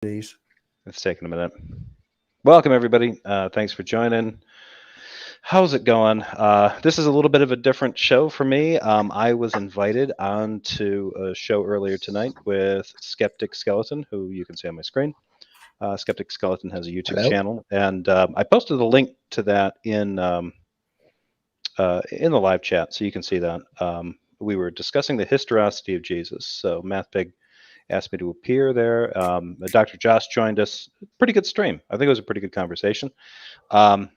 Please. It's taking a minute. Welcome, everybody. Thanks for joining. How's it going? This is a little bit of a different show for me. I was invited on to a show earlier tonight with Skeptic Skeleton, who you can see on my screen. Skeptic Skeleton has a YouTube channel, and I posted a link to that in the live chat, so you can see that. We were discussing the historicity of Jesus. So MathPig asked me to appear there. Dr. Josh joined us. Pretty good stream. I think it was a pretty good conversation. So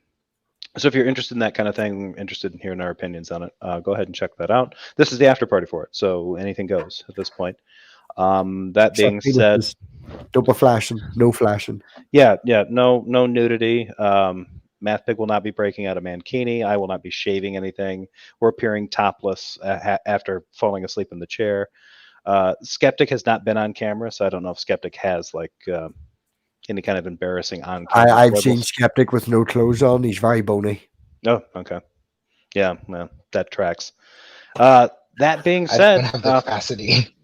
if you're interested in that kind of thing, interested in hearing our opinions on it, go ahead and check that out. This is the after party for it, so anything goes at this point. That being said, double flashing, no flashing. Yeah, no nudity. MathPig will not be breaking out a mankini. I will not be shaving anything or appearing topless after falling asleep in the chair. Skeptic has not been on camera, so I don't know if Skeptic has like any kind of embarrassing on camera. I've seen Skeptic with no clothes on. He's very bony. Oh, okay. Yeah, well, that tracks. That being said, I don't have the capacity.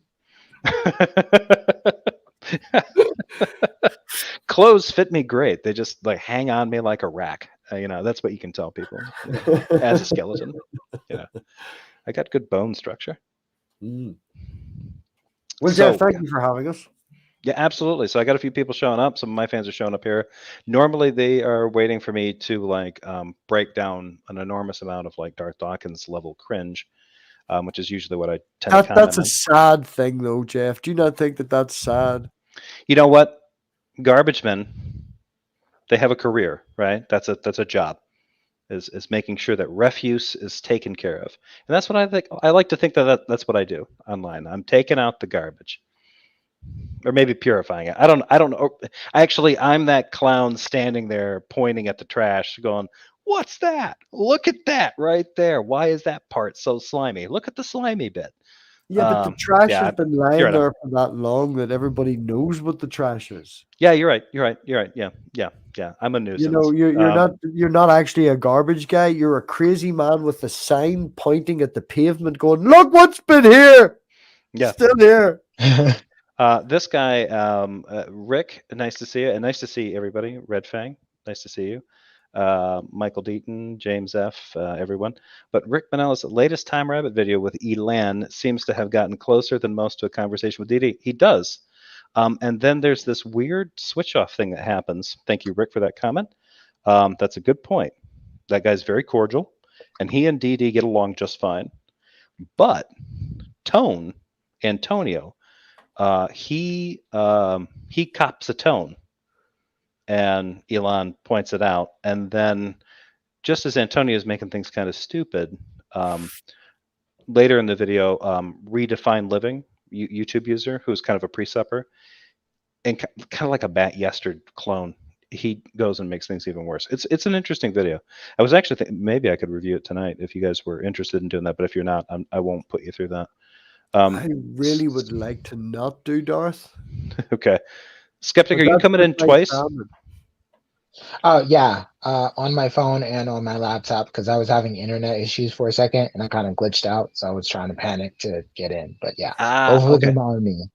Clothes fit me great. They just like hang on me like a rack. That's what you can tell people as a skeleton. Yeah, I got good bone structure. Well, Jeff, thank you for having us. Yeah, absolutely. So I got a few people showing up. Some of my fans are showing up here. Normally, they are waiting for me to like break down an enormous amount of like Darth Dawkins level cringe, which is usually what I tend to comment That's a sad thing, though, Jeff. Do you not think that that's sad? You know what? Garbage men, they have a career, right? That's a job, is making sure that refuse is taken care of, and that's what I think. I like to think that's what I do online. I'm taking out the garbage, or maybe purifying it. I don't know. I'm that clown standing there pointing at the trash, going, "What's that? Look at that right there. Why is that part so slimy? Look at the slimy bit." Yeah, but the trash has been lying there for that long that everybody knows what the trash is. Yeah, you're right. Yeah. I'm a nuisance. You know, you're not actually a garbage guy. You're a crazy man with a sign pointing at the pavement, going, "Look what's been here." Yeah, still here. This guy, Rick, nice to see you, and nice to see everybody. Red Fang, nice to see you. Michael Deaton, James F, everyone. But Rick Manella's latest Time Rabbit video with Elan seems to have gotten closer than most to a conversation with Didi. He does. And then there's this weird switch off thing that happens. Thank you, Rick, for that comment. That's a good point. That guy's very cordial, and he and Didi get along just fine. But Antonio, he cops a tone. And Elon points it out. And then just as Antonio is making things kind of stupid, later in the video, Redefine Living, YouTube user, who's kind of a pre-supper, and kind of like a Bat Yesterd clone, he goes and makes things even worse. It's an interesting video. I was actually thinking maybe I could review it tonight if you guys were interested in doing that. But if you're not, I won't put you through that. I really would like to not do Darth. Okay. Skeptic, are you coming in twice? Yeah, on my phone and on my laptop, because I was having internet issues for a second and I kind of glitched out, so I was trying to panic to get in. But yeah, both of them are me.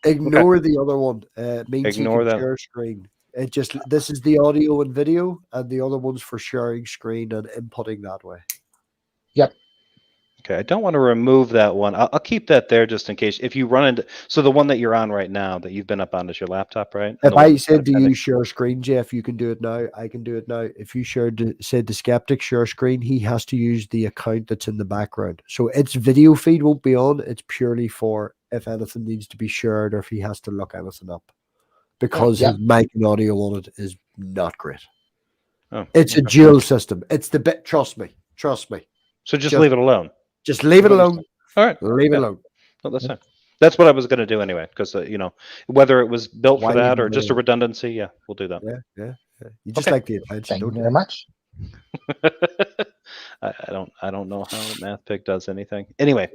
Ignore the other one. Means Ignore you can share screen. This is the audio and video, and the other one's for sharing screen and inputting that way. Yep. Okay, I don't want to remove that one. I'll keep that there just in case. If you run into, so the one that you're on right now that you've been up on is your laptop, right? If I said to you share screen, Jeff, you can do it now. I can do it now. If you said to Skeptic share screen, he has to use the account that's in the background. So its video feed won't be on. It's purely for if anything needs to be shared or if he has to look anything up, because his mic and audio on it is not great. It's a dual system. It's the bit. Trust me. So just leave it alone. Just leave it alone. All right. Leave it alone. Well, that's fine. That's what I was going to do anyway, because, whether it was built for that or just a redundancy, we'll do that. Yeah. You just like the attention. Thank you very much. I don't know how MathPig does anything. Anyway,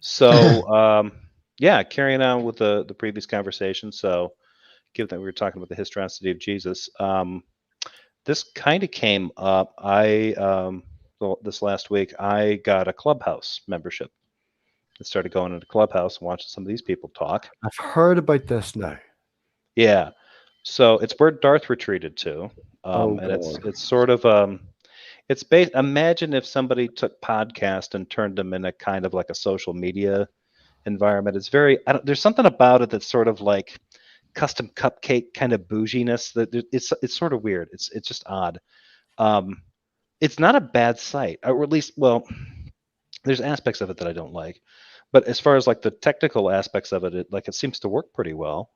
so, carrying on with the previous conversation. So, given that we were talking about the historicity of Jesus, this kind of came up. This last week, I got a Clubhouse membership. I started going into Clubhouse and watching some of these people talk. I've heard about this now. Yeah. So it's where Darth retreated to, and it's sort of it's based. Imagine if somebody took podcast and turned them in a kind of like a social media environment. It's very. There's something about it that's sort of like custom cupcake kind of bouginess. That it's sort of weird. It's just odd. It's not a bad site, or at least, well, there's aspects of it that I don't like, but as far as like the technical aspects of it, it seems to work pretty well.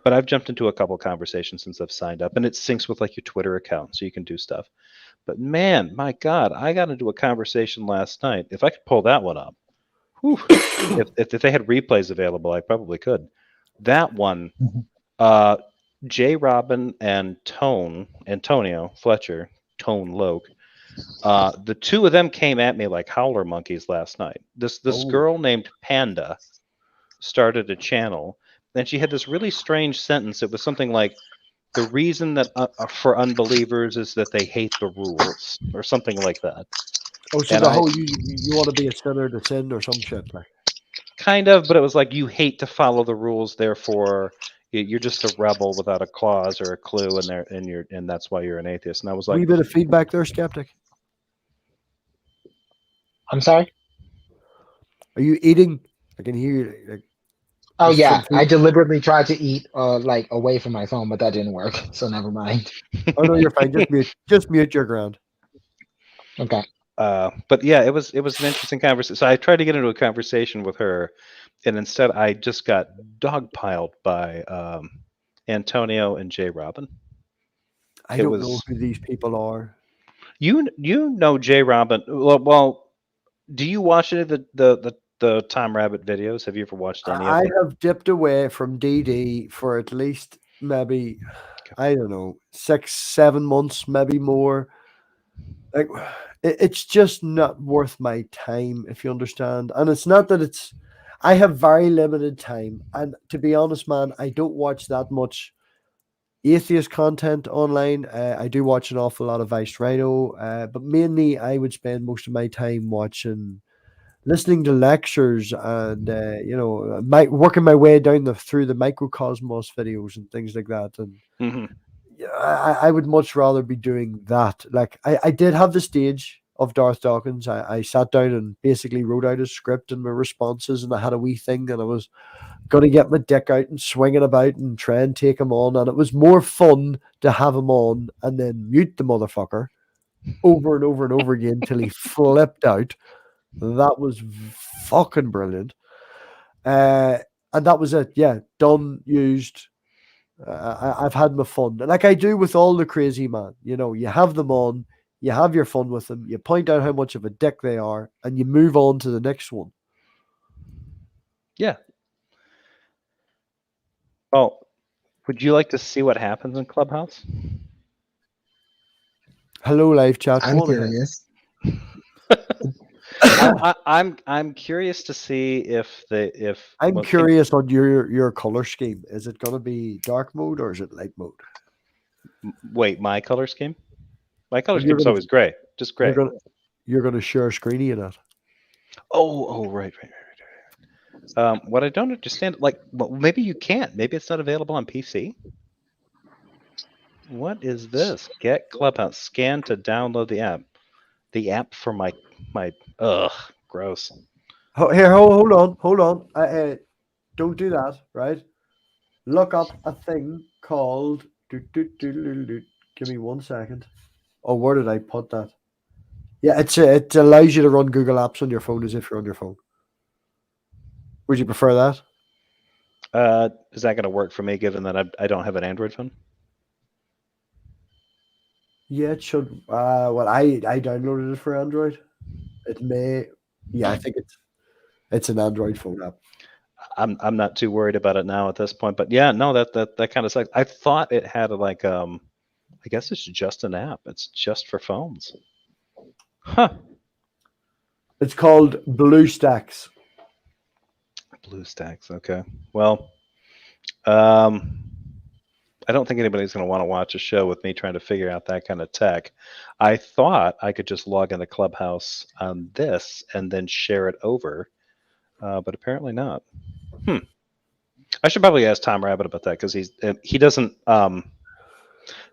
But I've jumped into a couple conversations since I've signed up, and it syncs with like your Twitter account, so you can do stuff. But man, my God, I got into a conversation last night. If I could pull that one up, whew, if they had replays available, I probably could. That one, J. Robin and Antonio Fletcher, Tone Loke, the two of them came at me like howler monkeys last night. This girl named Panda started a channel, and she had this really strange sentence. It was something like, the reason that for unbelievers is that they hate the rules, or something like that. Oh, so the whole you want to be a sinner to sin or some shit like. Kind of, but it was like, you hate to follow the rules, therefore you're just a rebel without a clause or a clue, and that's why you're an atheist. And I was like, a wee bit of feedback there, Skeptic. I'm sorry. Are you eating? I can hear you. Like, oh yeah, I deliberately tried to eat like away from my phone, but that didn't work. So never mind. Oh no, you're fine. Just mute your ground. Okay. But yeah, it was an interesting conversation. So I tried to get into a conversation with her, and instead I just got dogpiled by Antonio and J. Robin. I don't know who these people are. You know J. Robin. Well, do you watch any of the Tom Rabbit videos? Have you ever watched any of them? I have dipped away from DD for at least maybe, I don't know, 6-7 months, maybe more. Like, it's just not worth my time, if you understand. And it's not that I have very limited time. And to be honest, man, I don't watch that much atheist content online. I do watch an awful lot of Vice Rhino, but mainly I would spend most of my time listening to lectures and working my way down through the microcosmos videos and things like that. And I would much rather be doing that. Like I did have the stage of Darth Dawkins. I sat down and basically wrote out a script and my responses, and I had a wee thing, and I was going to get my dick out and swing it about and try and take him on. And it was more fun to have him on and then mute the motherfucker over and over and over again till he flipped out. That was fucking brilliant. And that was it. Yeah, done, used. I've had my fun. Like I do with all the crazy man. You know, you have them on, you have your fun with them, you point out how much of a dick they are, and you move on to the next one. Yeah. Oh, would you like to see what happens in Clubhouse? Hello, live chat. I'm curious. I'm curious to see if I'm curious on your color scheme. Is it going to be dark mode or is it light mode? Wait, my color scheme? My color scheme is always gray, just gray. You're going to share screeny in it. Oh, right. What I don't understand, well, maybe you can't. Maybe it's not available on PC. What is this? Get Clubhouse. Scan to download the app. The app for my gross. Here, hold on. Don't do that, right? Look up a thing called. Give me 1 second. Oh, where did I put that? Yeah, it allows you to run Google Apps on your phone as if you're on your phone. Would you prefer that? Is that going to work for me, given that I don't have an Android phone? Yeah, it should. Well, I downloaded it for Android. It may. Yeah, I think it's an Android phone app. I'm not too worried about it now at this point, but yeah, no, that kind of sucks. I thought it had I guess it's just an app. It's just for phones. Huh. It's called BlueStacks. BlueStacks. Okay. Well, I don't think anybody's going to want to watch a show with me trying to figure out that kind of tech. I thought I could just log into Clubhouse on this and then share it over, but apparently not. I should probably ask Tom Rabbit about that, because he doesn't.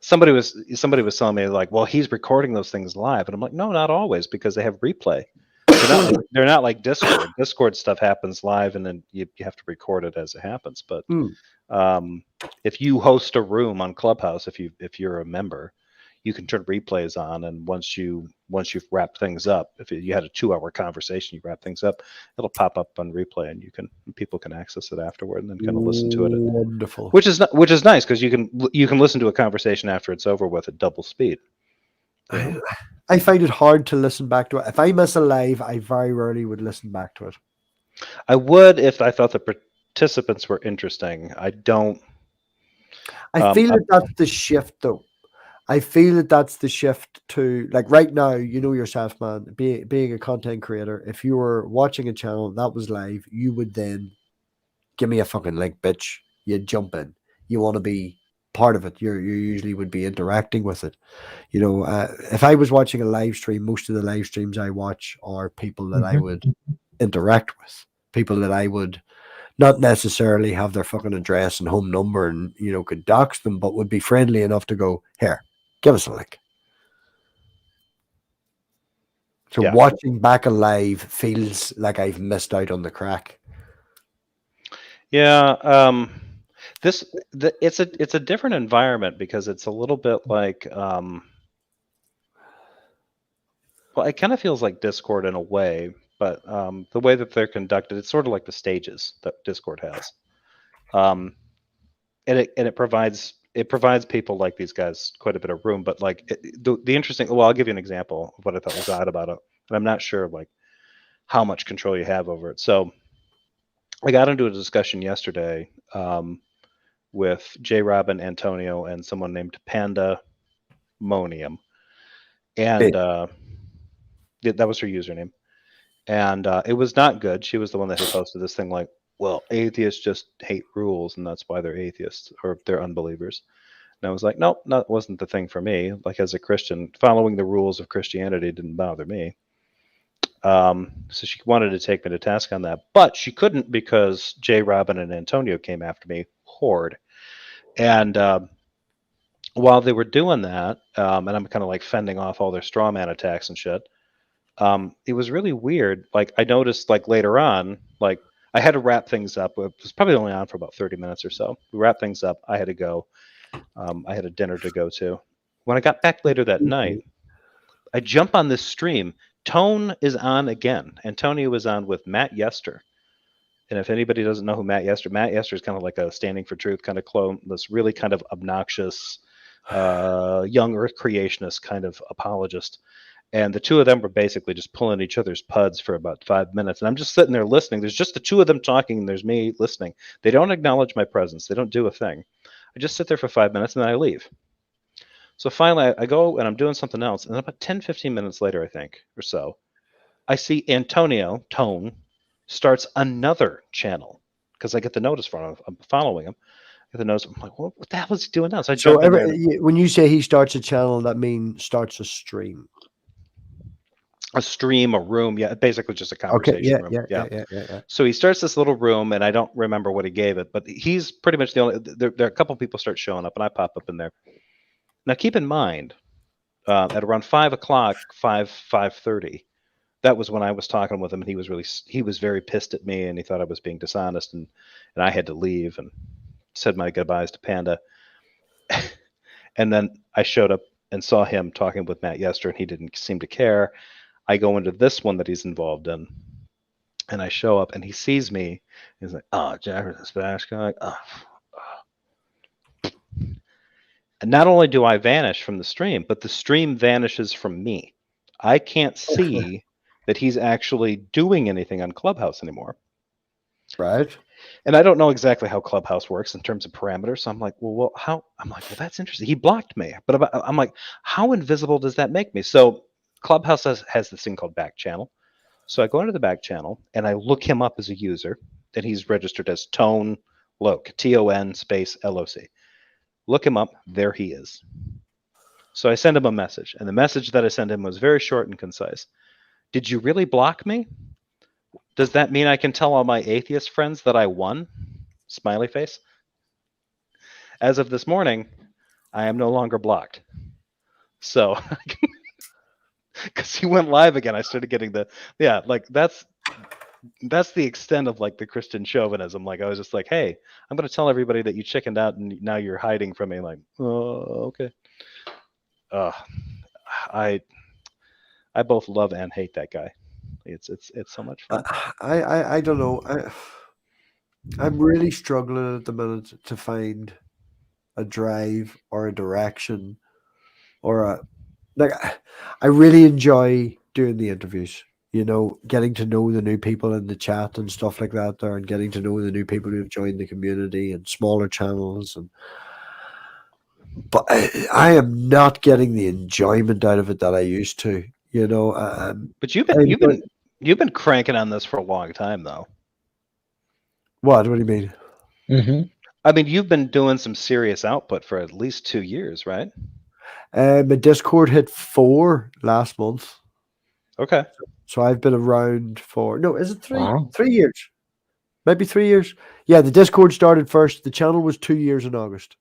Somebody was telling me, like, well, he's recording those things live, and I'm like, no, not always, because they have replay. They're not like Discord. Discord stuff happens live, and then you have to record it as it happens. But if you host a room on Clubhouse, if you're a member, you can turn replays on, and once you've wrapped things up, if you had a 2-hour conversation, you wrap things up, it'll pop up on replay, and people can access it afterward and then kind of listen to it. Wonderful. Which is nice, because you can listen to a conversation after it's over with at double speed. I find it hard to listen back to it. If I miss a live, I very rarely would listen back to it. I would if I thought the participants were interesting. I don't. I feel that that's the shift, though. I feel that that's the shift to, like, right now, you know yourself, man, being a content creator, if you were watching a channel that was live, you would then give me a fucking link, bitch. You'd jump in. You want to be part of it. You usually would be interacting with it. You know, if I was watching a live stream, most of the live streams I watch are people that I would interact with, people that I would not necessarily have their fucking address and home number and, you know, could dox them, but would be friendly enough to go, here, give us a link. So watching back a live feels like I've missed out on the crack. Yeah, it's a different environment, because it's a little bit like, well, it kind of feels like Discord in a way, but the way that they're conducted, it's sort of like the stages that Discord has, and it provides people like these guys quite a bit of room. But like the interesting, well, I'll give you an example of what I thought was odd about it, and I'm not sure like how much control you have over it. So I got into a discussion yesterday with J. Robin, Antonio, and someone named Panda Monium, and that was her username. And it was not good. She was the one that had posted this thing like, well, atheists just hate rules, and that's why they're atheists, or they're unbelievers. And I was like, nope, that wasn't the thing for me. Like, as a Christian, following the rules of Christianity didn't bother me. So she wanted to take me to task on that, but she couldn't, because J. Robin and Antonio came after me horde. And while they were doing that, and I'm kind of like fending off all their straw man attacks and shit, it was really weird. Like, I noticed, like, later on, like, I had to wrap things up. It was probably only on for about 30 minutes or so. We wrapped things up. I had to go. I had a dinner to go to. When I got back later that night, I jump on this stream. Tone is on again. Antonio was on with Matt Yester. And if anybody doesn't know who Matt Yester is kind of like a Standing for Truth kind of clone, this really kind of obnoxious, young earth creationist kind of apologist. And the two of them were basically just pulling each other's puds for about 5 minutes. And I'm just sitting there listening. There's just the two of them talking, and there's me listening. They don't acknowledge my presence. They don't do a thing. I just sit there for 5 minutes, and then I leave. So finally, I go, and I'm doing something else. And about 10, 15 minutes later, I think, or so, I see Antonio, Tone, starts another channel, because I get the notice from him. I'm following him. I get the notice. I'm like, what the hell is he doing now? So I jump in there. When you say he starts a channel, that means starts a stream. A stream, a room, basically just a conversation room. Yeah. So he starts this little room, and I don't remember what he gave it, but he's pretty much the only. There are a couple people start showing up, and I pop up in there. Now, keep in mind, at around 5 o'clock, 5:30, that was when I was talking with him, and he was very pissed at me, and he thought I was being dishonest, and I had to leave and said my goodbyes to Panda. And then I showed up and saw him talking with Matt Yester, and he didn't seem to care. I go into this one that he's involved in, and I show up, and he sees me. He's like, "Oh, Jefferson Spanish guy." And not only do I vanish from the stream, but the stream vanishes from me. I can't see that he's actually doing anything on Clubhouse anymore. Right. And I don't know exactly how Clubhouse works in terms of parameters. So I'm like, well, how? I'm like, well, that's interesting. He blocked me. But I'm like, how invisible does that make me? So Clubhouse has this thing called back channel. So I go into the back channel, and I look him up as a user, and he's registered as Tone Loc, TON space LOC. Look him up. There he is. So I send him a message, and the message that I sent him was very short and concise. Did you really block me? Does that mean I can tell all my atheist friends that I won? smiley face. As of this morning, I am no longer blocked. So, because he went live again, I started getting that's the extent of like the Christian chauvinism. Like I was just like, hey, I'm going to tell everybody that you chickened out and now you're hiding from me. Like, oh, okay. I both love and hate that guy. It's so much fun. I don't know. I'm really struggling at the minute to find a drive or a direction or I really enjoy doing the interviews, getting to know the new people in the chat and stuff like that there, and getting to know the new people who have joined the community and smaller channels. But I am not getting the enjoyment out of it that I used to, But you've been cranking on this for a long time, though. What do you mean? Mm-hmm. I mean, you've been doing some serious output for at least 2 years, right? My Discord hit 4 last month. Okay. So I've been around for is it 3? Wow. 3 years. Maybe 3 years. Yeah, the Discord started first. The channel was 2 years in August.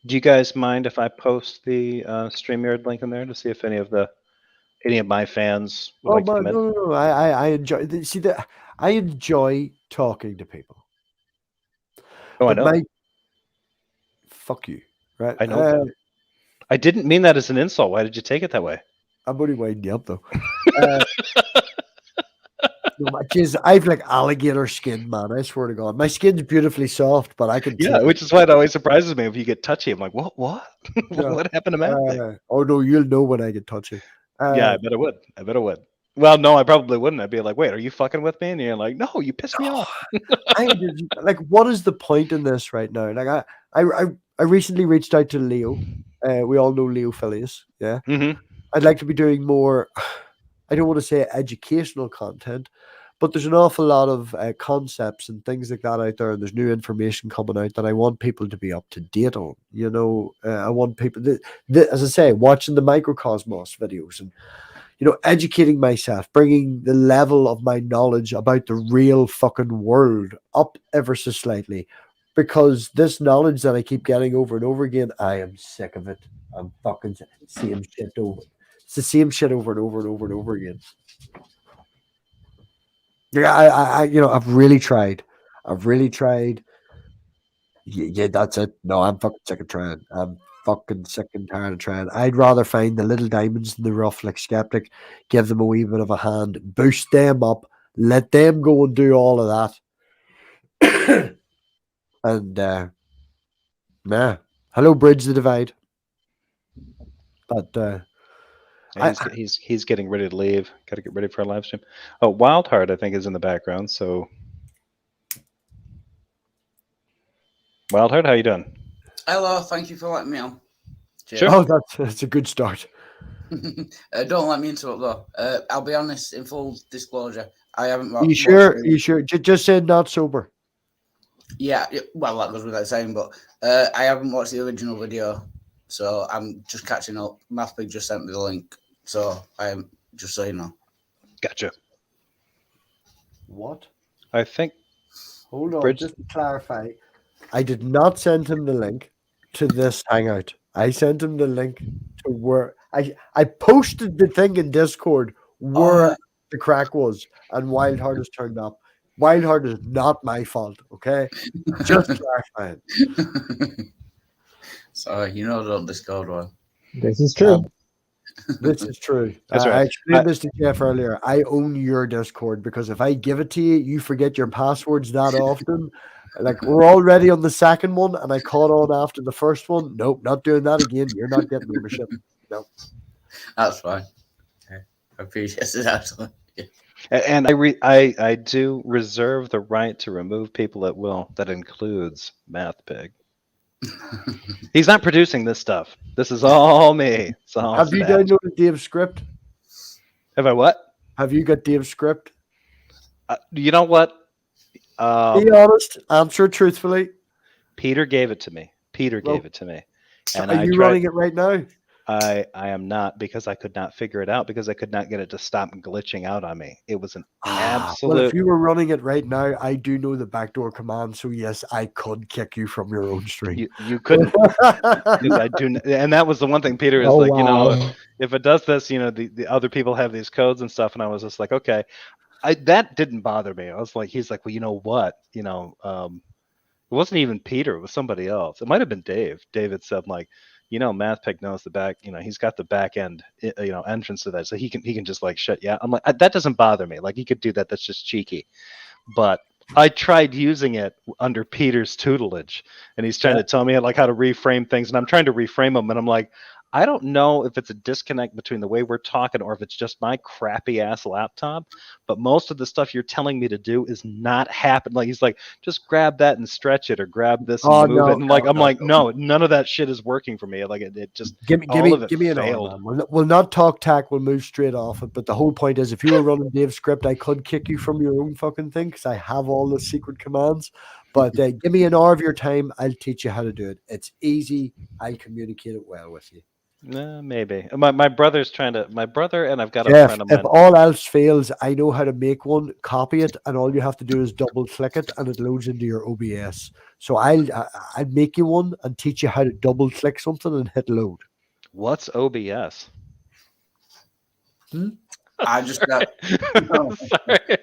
Do you guys mind if I post the StreamYard link in there to see if any of my fans would like to come in? No. I enjoy. I enjoy talking to people. Oh, I know. Fuck you, right? I know that. I didn't mean that as an insult. Why did you take it that way? I'm only winding you up though. I've like alligator skin, man. I swear to God, my skin's beautifully soft, but I can. Yeah, which is why it always surprises me if you get touchy. I'm like, what? Yeah. What happened to Matt? Oh no, you'll know when I get touchy. Yeah, I bet it would. Well, no, I probably wouldn't. I'd be like, wait, are you fucking with me? And you're like, no, you pissed me off. Like, what is the point in this right now? Like, I recently reached out to Leo. We all know Leo Phileas. Yeah. Mm-hmm. I'd like to be doing more. I don't want to say educational content, but there's an awful lot of concepts and things like that out there, and there's new information coming out that I want people to be up to date on. I want people as I say, watching the Microcosmos videos and educating myself, bringing the level of my knowledge about the real fucking world up ever so slightly, because this knowledge that I keep getting over and over again, I am sick of it. I'm fucking same shit over. It's the same shit over and over and over and over again. Yeah, I've really tried. Yeah, that's it. No, I'm fucking sick of trying. I'm fucking sick and tired of trying. I'd rather find the little diamonds in the rough like Skeptic, give them a wee bit of a hand, boost them up, let them go and do all of that. And hello, Bridge the Divide. But he's getting ready to leave. Got to get ready for a live stream. Oh, Wildheart, I think, is in the background. So, Wildheart, how you doing? Hello, thank you for letting me on. Cheers. Sure. Oh, that's a good start. Don't let me interrupt though. I'll be honest, in full disclosure, I haven't. You sure? You sure? Just said not sober. Yeah, well, that goes without saying, but I haven't watched the original video, so I'm just catching up. Mathpig just sent me the link, so I'm just so you know. Gotcha. What? I think. Hold on, just to clarify, I did not send him the link to this hangout. I sent him the link to where I posted the thing in Discord where the crack was, and Wildheart has turned up. Wildheart is not my fault, okay? Just clarifying. Sorry, don't Discord one. This is true. This is true. That's right. I explained this to Jeff earlier. I own your Discord because if I give it to you, you forget your passwords that often. Like, we're already on the second one, and I caught on after the first one. Nope, not doing that again. You're not getting ownership. No. That's fine. Okay. I appreciate it, actually. Yeah. And I do reserve the right to remove people at will. That includes Mathpig. He's not producing this stuff. This is all me. Have you downloaded Dave's script? Have I what? Have you got Dave's script? You know what? Be honest. Answer truthfully. Peter gave it to me. Gave it to me. So are you running it right now? I am not, because I could not figure it out, because I could not get it to stop glitching out on me. It was an absolute. Well, if you were running it right now, I do know the backdoor command, so yes, I could kick you from your own stream. You couldn't, because I do, and that was the one thing Peter is like, wow. you know, if it does this, you know, the other people have these codes and stuff, and I was just like, okay, that didn't bother me. I was like, he's like, well, you know what, you know, it wasn't even Peter, it was somebody else. It might have been Dave. David said like, you know, MathPig knows the back, you know, he's got the back end, you know, entrance to that, so he can just like shut you out. I'm like, that doesn't bother me. Like, he could do that. That's just cheeky. But I tried using it under Peter's tutelage, and he's trying to tell me like how to reframe things, and I'm trying to reframe them, and I'm like, I don't know if it's a disconnect between the way we're talking or if it's just my crappy ass laptop, but most of the stuff you're telling me to do is not happening. Like, he's like, just grab that and stretch it, or grab this and move it. And like, I'm like, no, none of that shit is working for me. Like, it just give me an arm, man. We'll not talk tack. We'll move straight off it. But the whole point is, if you were running Dave's script, I could kick you from your own fucking thing because I have all the secret commands. But give me an hour of your time. I'll teach you how to do it. It's easy. I'll communicate it well with you. Maybe my brother's trying to. My brother and I've got Jeff, a friend of mine. if all else fails, I know how to make one. Copy it, and all you have to do is double click it, and it loads into your OBS. So I'll make you one and teach you how to double click something and hit load. What's OBS? I just got. Sorry.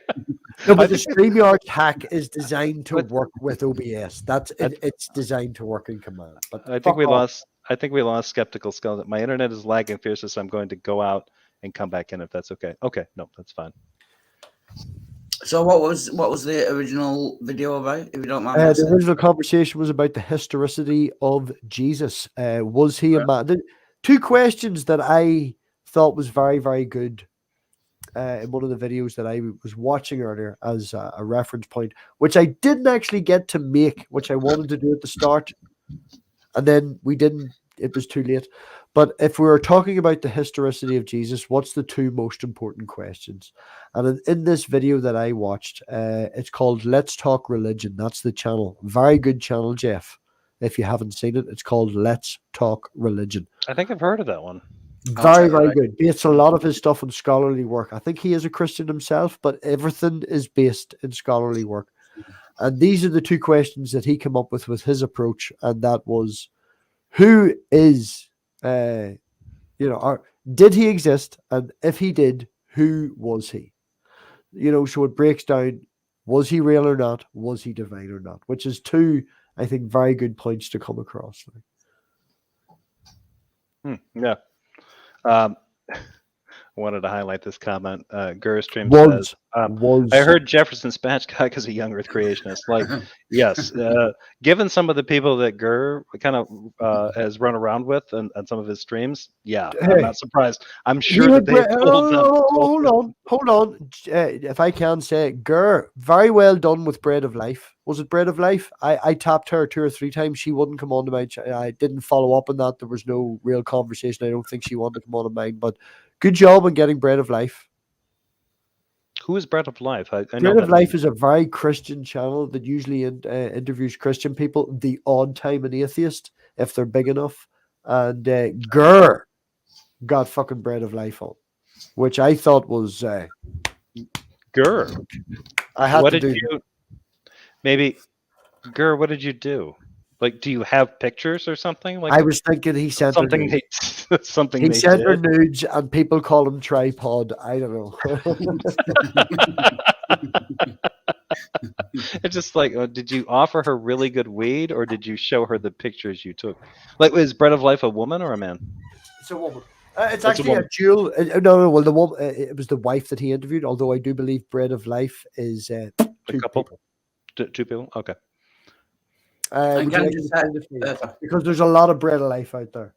No, but the StreamYard hack is designed to work with OBS. That's it, it's designed to work in command. But I think we lost Skeptical Skull. My internet is lagging fiercely, so I'm going to go out and come back in if that's okay. Okay, no, that's fine. So what was the original video about, if you don't mind? The original conversation was about the historicity of Jesus. Was he a man? Two questions that I thought was very, very good in one of the videos that I was watching earlier as a reference point, which I didn't actually get to make, which I wanted to do at the start, and then we didn't. It was too late. But if we were talking about the historicity of Jesus, what's the two most important questions? And in this video that I watched, it's called Let's Talk Religion. That's the channel. Very good channel, Jeff. If you haven't seen it, it's called Let's Talk Religion. I think I've heard of that one. Very, very good. Based a lot of his stuff on scholarly work. I think he is a Christian himself, but everything is based in scholarly work. And these are the two questions that he came up with his approach. And that was, who is, did he exist? And if he did, who was he? So it breaks down, was he real or not? Was he divine or not? Which is two, I think, very good points to come across. Yeah. I wanted to highlight this comment. Gerstream says, I heard Jefferson Spatchcock is a young Earth creationist. Like, yes, given some of the people that Gur kind of has run around with and some of his streams, yeah, I'm not surprised. I'm sure that they Hold on. If I can say, Gur, very well done with Bread of Life. Was it Bread of Life? I tapped her 2 or 3 times. She wouldn't come on to my channel. I didn't follow up on that. There was no real conversation. I don't think she wanted to come on to mine, but good job on getting Bread of Life. Who is Bread of Life? I know Bread of Life is a very Christian channel that usually interviews Christian people, the odd time an atheist, if they're big enough. And Gur got fucking Bread of Life on, which I thought was Gur. I had to do. Maybe, Gur, what did you do? Like, do you have pictures or something? Like, I was thinking he sent something. He sent her nudes, and people call him tripod. I don't know. It's just like, did you offer her really good weed, or did you show her the pictures you took? Like, is Bread of Life a woman or a man? It's a woman. It's actually a dual. No. Well, the woman. It was the wife that he interviewed. Although I do believe Bread of Life is a couple. People. Two people. Okay. Because there's a lot of Bread of Life out there.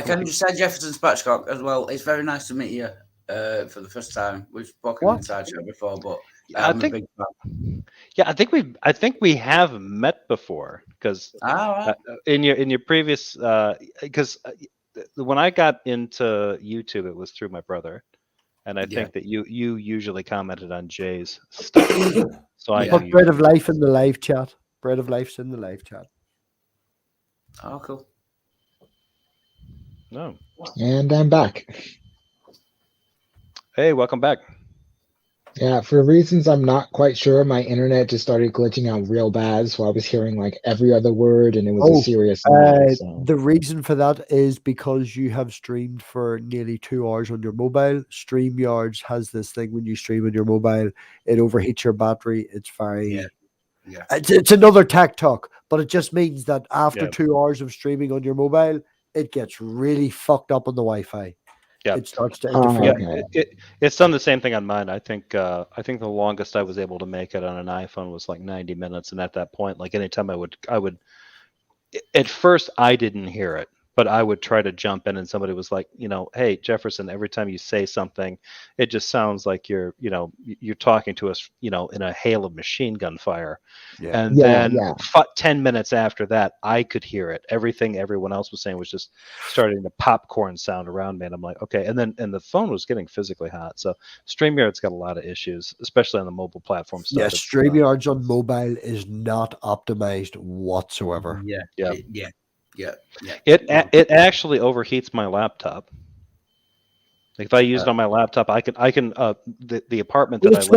Can you just say Jefferson Spatchcock as well? It's very nice to meet you for the first time. We've spoken inside show before, but I'm a big fan. Yeah, I think we have met before because in your previous because when I got into YouTube, it was through my brother, and I think that you usually commented on Jay's stuff. So I put Bread of Life in the live chat. Bread of Life's in the live chat. Oh, cool. No. And I'm back. Hey, welcome back. Yeah, for reasons I'm not quite sure, my internet just started glitching out real bad, so I was hearing like every other word, and it was a serious lag. So. The reason for that is because you have streamed for nearly 2 hours on your mobile. StreamYards has this thing when you stream on your mobile, it overheats your battery. It's very, it's another tech talk, but it just means that after 2 hours of streaming on your mobile, it gets really fucked up on the Wi-Fi. Yeah, it starts to interfere. It's done the same thing on mine. I think the longest I was able to make it on an iPhone was like 90 minutes, and at that point, like anytime I would at first I didn't hear it, but I would try to jump in, and somebody was like, hey Jefferson, every time you say something, it just sounds like you're talking to us, in a hail of machine gun fire. And then 10 minutes after that, I could hear it. Everything everyone else was saying was just starting to popcorn sound around me. And I'm like, okay. And the phone was getting physically hot. So StreamYard's got a lot of issues, especially on the mobile platform stuff. Yeah, StreamYards on mobile is not optimized whatsoever. It actually overheats my laptop. Like if I use it on my laptop, I can the apartment that it's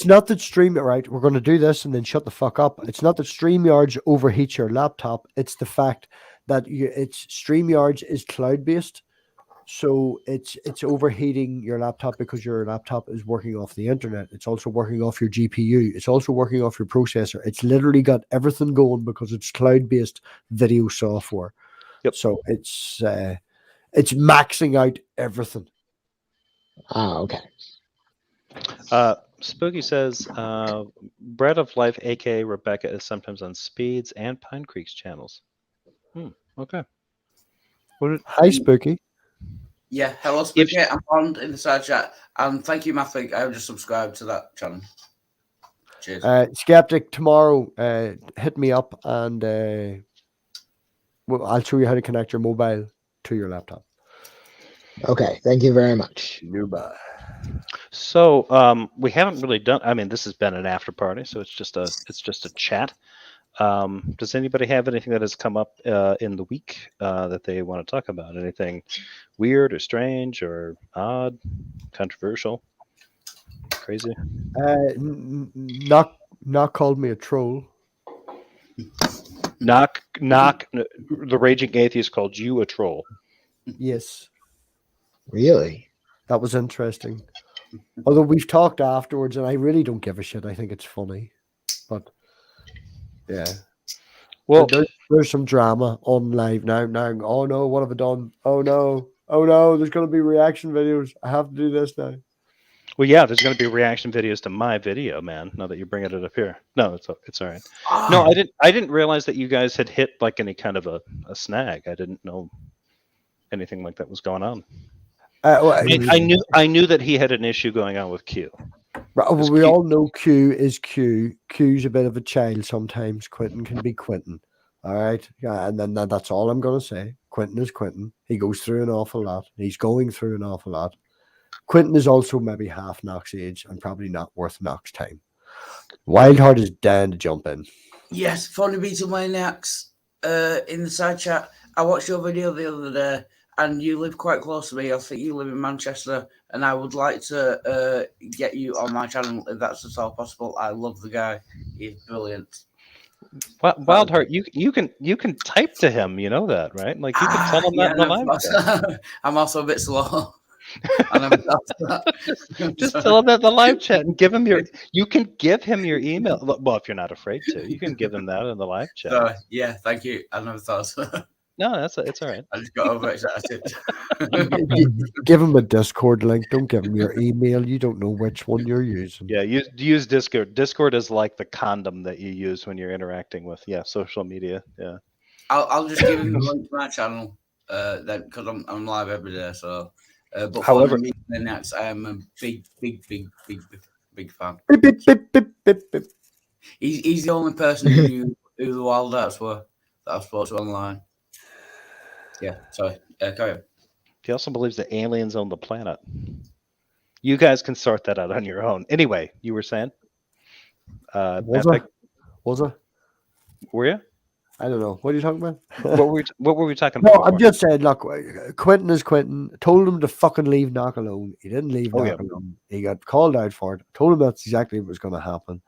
not that right. We're going to do this and then shut the fuck up. It's not that StreamYards overheats your laptop. It's the fact that StreamYards is cloud based, so it's overheating your laptop because your laptop is working off the internet. It's also working off your GPU. It's also working off your processor. It's literally got everything going because it's cloud based video software. Yep. So it's maxing out everything. Okay. Spooky says, Bread of Life, aka Rebecca, is sometimes on Speeds and Pine Creek's channels. Okay. Hi, Spooky. Yeah, hello, Spooky. I'm on in the side chat. And thank you, Matthew. I just subscribed to that channel. Cheers. Skeptic, tomorrow, hit me up and I'll show you how to connect your mobile to your laptop. Okay, thank you very much. Goodbye. So we haven't really done. I mean, this has been an after party, so it's just a chat. Does anybody have anything that has come up in the week that they want to talk about? Anything weird or strange or odd, controversial, crazy? Knock called me a troll. Knock. The Raging Atheist called you a troll. Yes. Really? That was interesting. Although we've talked afterwards, and I really don't give a shit. I think it's funny, but yeah. Well, there's some drama on live now. Oh no, what have I done? Oh no, there's going to be reaction videos. I have to do this now. Well, yeah, there's going to be reaction videos to my video, man. Now that you're bringing it up here, no, it's all right. No, I didn't realize that you guys had hit like any kind of a snag. I didn't know anything like that was going on. I knew that he had an issue going on with Q. Well, we all know Q is Q. Q's a bit of a child sometimes. Quentin can be Quentin. All right. Yeah, and then that's all I'm going to say. Quentin is Quentin. He goes through an awful lot. He's going through an awful lot. Quentin is also maybe half Nox's age and probably not worth Nox's time. Wildheart is down to jump in. Yes, Funny Beetle Maniacs in the side chat. I watched your video the other day. And you live quite close to me. I think you live in Manchester, and I would like to get you on my channel if that's at all possible. I love the guy; he's brilliant. Wildheart, you can type to him. You know that, right? Like you can tell him that in the live chat. I'm also a bit slow. Just tell him that in the live chat and give him you can give him your email. Well, if you're not afraid to, you can give him that in the live chat. So, yeah, thank you. I never thought so. No, it's all right. I just got overexcited. Give him a Discord link. Don't give him your email. You don't know which one you're using. Yeah, use Discord. Discord is like the condom that you use when you're interacting with social media. Yeah. I'll just give him the link to my channel then because I'm live every day. So, but however, I am a big fan. He's the only person who knew who the Wild Arts were that I've spoken to online. Yeah, sorry. Carry on. He also believes that aliens own the planet. You guys can sort that out on your own. Anyway, you were saying? Was I? Were you? I don't know. What are you talking about? What were we talking No, about? I'm before? just saying, look, Quentin is Quentin. Told him to fucking leave Knock alone. He didn't leave Oh, Knock yeah. alone. He got called out for it. Told him that's exactly what was going to happen.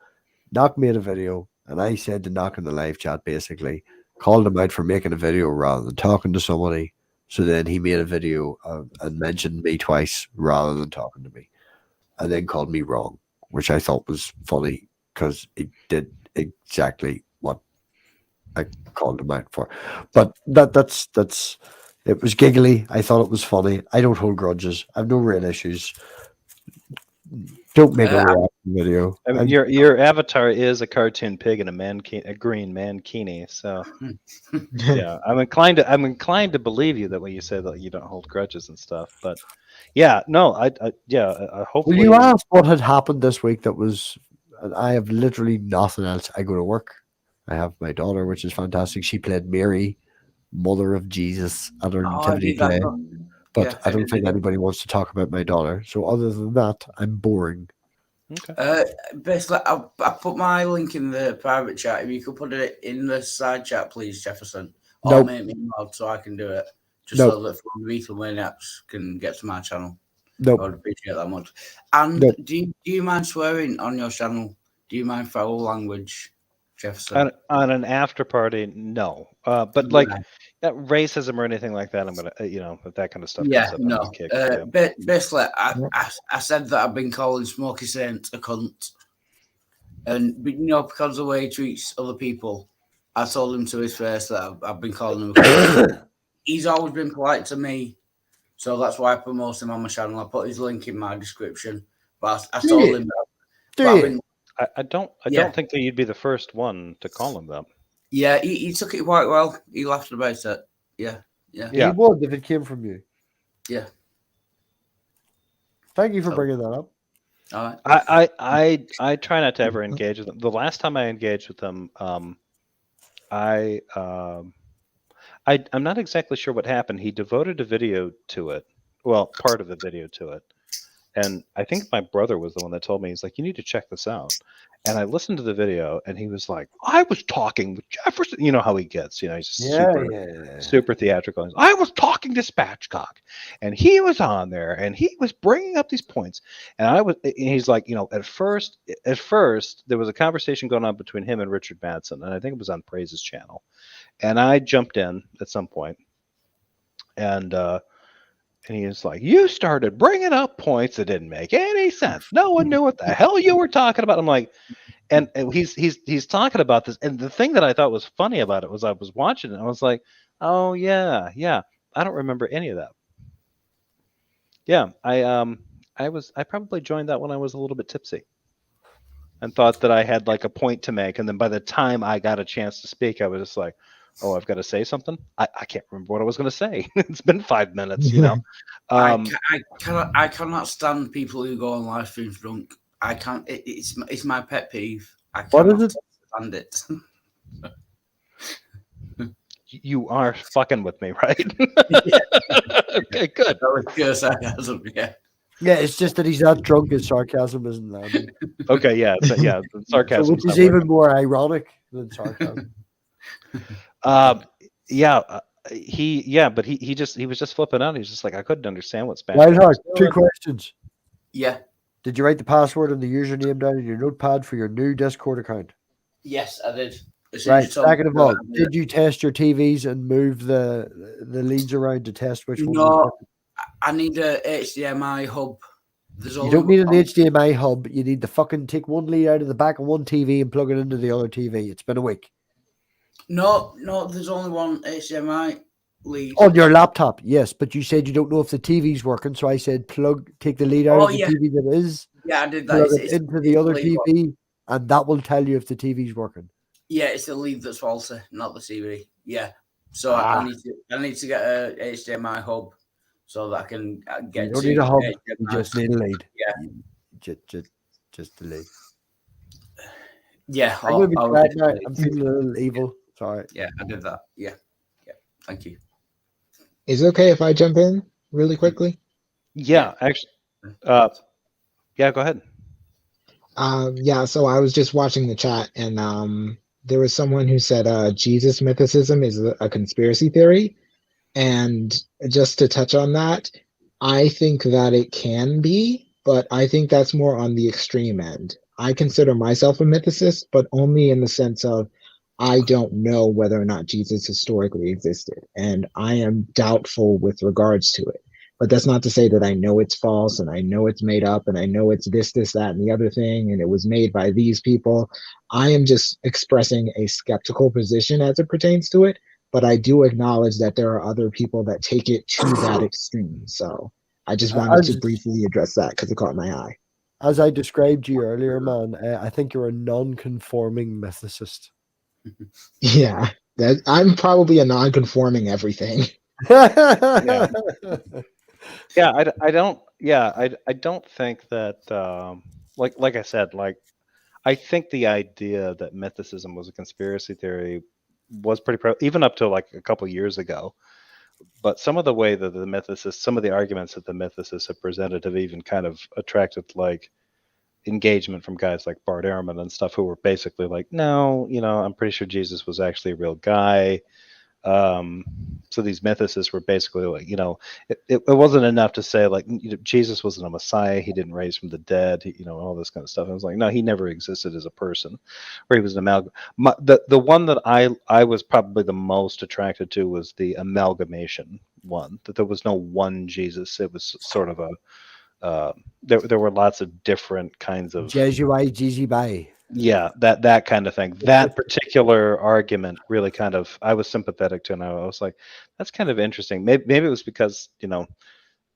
Knock made a video, and I said to Knock in the live chat, basically, called him out for making a video rather than talking to somebody. So then he made a video and mentioned me twice rather than talking to me, and then called me wrong, which I thought was funny because he did exactly what I called him out for. But that's it was giggly. I thought it was funny. I don't hold grudges. I've no real issues. Don't make a reaction video. I mean, your avatar is a cartoon pig in a green mankini. So yeah, I'm inclined to believe you that when you say that you don't hold grudges and stuff. But yeah, no, hopefully. Will you ask what had happened this week? That was, I have literally nothing else. I go to work. I have my daughter, which is fantastic. She played Mary, Mother of Jesus, at her nativity play. But I don't think anybody wants to talk about my daughter. So other than that, I'm boring. Okay. Basically, I put my link in the private chat. If you could put it in the side chat, please, Jefferson. Or make me mod so I can do it. Just so that Lethal Maniacs can get to my channel. I would appreciate that much. And do you mind swearing on your channel? Do you mind foul language, Jefferson? On an after party, no. But like that racism or anything like that, I'm gonna, if that kind of stuff comes up, I'm gonna kick. Basically, I said that I've been calling Smokey Saint a cunt, and because of the way he treats other people, I told him to his face that I've been calling him a cunt. He's always been polite to me, so that's why I promote him on my channel. I put his link in my description, but I told him that. I don't think that you'd be the first one to call him that. Yeah, he took it quite well. He laughed about it. Yeah. He would if it came from you. Yeah. Thank you for bringing that up. All right. I try not to ever engage with them. The last time I engaged with them, I'm not exactly sure what happened. He devoted a video to it. Well, part of the video to it. And I think my brother was the one that told me, he's like, you need to check this out. And I listened to the video and he was like, I was talking with Jefferson. You know how he gets, he's just super theatrical. I was talking to Spatchcock and he was on there and he was bringing up these points. And he's like, at first there was a conversation going on between him and Richard Madsen. And I think it was on Praise's channel. And I jumped in at some point and he was like, you started bringing up points that didn't make any sense. No one knew what the hell you were talking about. I'm like, and he's talking about this. And the thing that I thought was funny about it was I was watching it and I was like, oh yeah. I don't remember any of that. Yeah. I probably joined that when I was a little bit tipsy and thought that I had like a point to make. And then by the time I got a chance to speak, I was just like, oh, I've got to say something. I can't remember what I was going to say. It's been 5 minutes, I cannot stand people who go on live streams drunk. I can't. It's my pet peeve. I cannot stand it. You are fucking with me, right? Okay, good. That was pure sarcasm. Yeah. Yeah, it's just that he's not drunk. His sarcasm isn't landing. Okay, yeah, sarcasm, which is even more ironic than sarcasm. But he was just flipping out. He's just like, I couldn't understand what Spanish. Wildheart, 2 questions. Yeah. Did you write the password and the username down in your notepad for your new Discord account? Yes, I did. Right. Second of all, did you test your TVs and move the leads around to test which one? No, I need a HDMI hub. You don't need an HDMI hub. You need to fucking take one lead out of the back of one TV and plug it into the other TV. It's been a week. No, there's only one HDMI lead. On your laptop, yes, but you said you don't know if the TV's working, so I said take the lead out of the TV that is. Yeah, I did that. Plug it into the other TV, and that will tell you if the TV's working. Yeah, it's the lead that's faulty, not the TV. Yeah, so I need to get a HDMI hub so that I can get. You don't need a hub. You just need a lead. Yeah, just the lead. Yeah, I'm feeling a little evil. Sorry. Yeah, I did that. Yeah. Thank you. Is it okay if I jump in really quickly? Yeah, actually. Yeah, go ahead. So I was just watching the chat, and there was someone who said Jesus mythicism is a conspiracy theory. And just to touch on that, I think that it can be, but I think that's more on the extreme end. I consider myself a mythicist, but only in the sense of I don't know whether or not Jesus historically existed, and I am doubtful with regards to it. But that's not to say that I know it's false and I know it's made up and I know it's this, that, and the other thing, and it was made by these people. I am just expressing a skeptical position as it pertains to it, but I do acknowledge that there are other people that take it to that extreme. So I just wanted to As briefly address that because it caught my eye. as I described you earlier, man, I think you're a non-conforming mythicist. Yeah, that I'm probably a non-conforming everything. Yeah. Yeah, I don't. Yeah, I don't think that. Like I said, like I think the idea that mythicism was a conspiracy theory was pretty even up to like a couple years ago. But some of the way that the mythicists, some of the arguments that the mythicists have presented have even kind of attracted like engagement from guys like Bart Ehrman and stuff, who were basically like, no, I'm pretty sure Jesus was actually a real guy. So these mythicists were basically like, it wasn't enough to say like Jesus wasn't a Messiah, he didn't raise from the dead, all this kind of stuff. I was like, no, he never existed as a person, or he was an amalgam. The one that I was probably the most attracted to was the amalgamation one, that there was no one Jesus. It was sort of a there were lots of different kinds of Jesuit, Jeezy Bay. yeah, that kind of thing. That particular argument really kind of I was sympathetic to, and I was like, that's kind of interesting. Maybe it was because I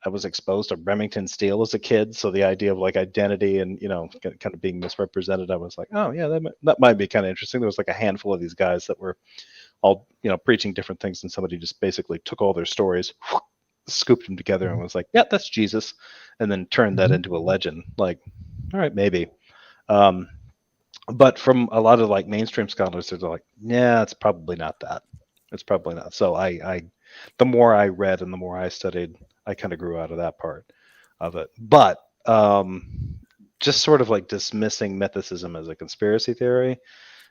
was exposed to Remington Steele as a kid, so the idea of like identity and kind of being misrepresented, I was like, oh yeah, that might be kind of interesting. There was like a handful of these guys that were all preaching different things, and somebody just basically took all their stories, scooped them together, and was like, yeah, that's Jesus, and then turned that into a legend. Like, all right, maybe. But from a lot of like mainstream scholars, they're like, yeah, it's probably not that. It's probably not. So the more I read and the more I studied, I kind of grew out of that part of it. But just sort of like dismissing mythicism as a conspiracy theory.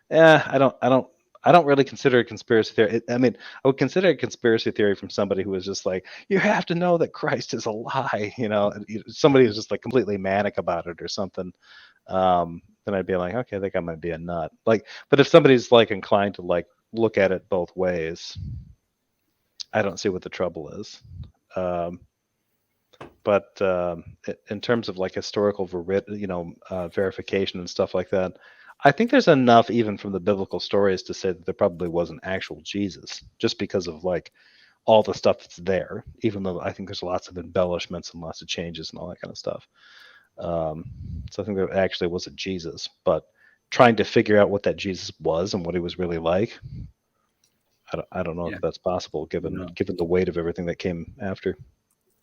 I don't really consider it conspiracy theory. I mean, I would consider it conspiracy theory from somebody who was just like, you have to know that Christ is a lie, somebody who's just like completely manic about it or something. Then I'd be like, okay, I think I might be a nut. Like, but if somebody's like inclined to like look at it both ways, I don't see what the trouble is. But in terms of like historical verification and stuff like that, I think there's enough even from the biblical stories to say that there probably was an actual Jesus, just because of like all the stuff that's there, even though I think there's lots of embellishments and lots of changes and all that kind of stuff. So I think there actually was a Jesus, but trying to figure out what that Jesus was and what he was really like, I don't know if that's possible given the weight of everything that came after.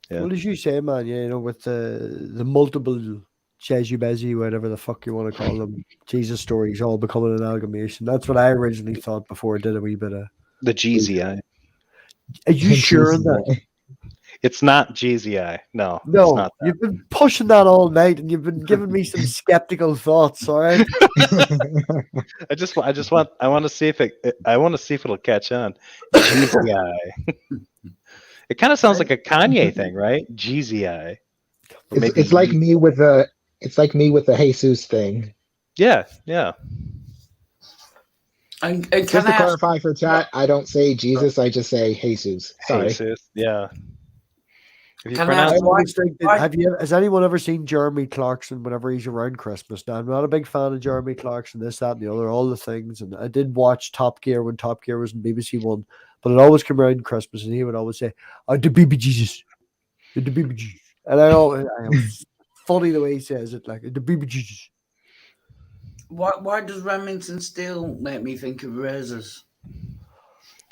Yeah. Well, as you say, man, with the multiple Jesu-Bezzy, whatever the fuck you want to call them, Jesus stories all becoming an amalgamation. That's what I originally thought before I did a wee bit of the GZI. Are you sure of that? It's not GZI. No, no, it's not that. You've been pushing that all night, and you've been giving me some skeptical thoughts. All right. I want to see if it'll catch on. GZI. It kind of sounds like a Kanye thing, right? GZI. It's like me with the Jesus thing. Yeah. And just to clarify for chat, I don't say Jesus, I just say Jesus. Sorry. Jesus, yeah. Has anyone ever seen Jeremy Clarkson whenever he's around Christmas? Now, I'm not a big fan of Jeremy Clarkson, this, that, and the other, all the things. And I did watch Top Gear when Top Gear was in BBC One, but it always came around Christmas, and he would always say, "The baby Jesus, the baby Jesus," and I it's funny the way he says it, like the baby Jesus. Why does Remington Steele make me think of razors?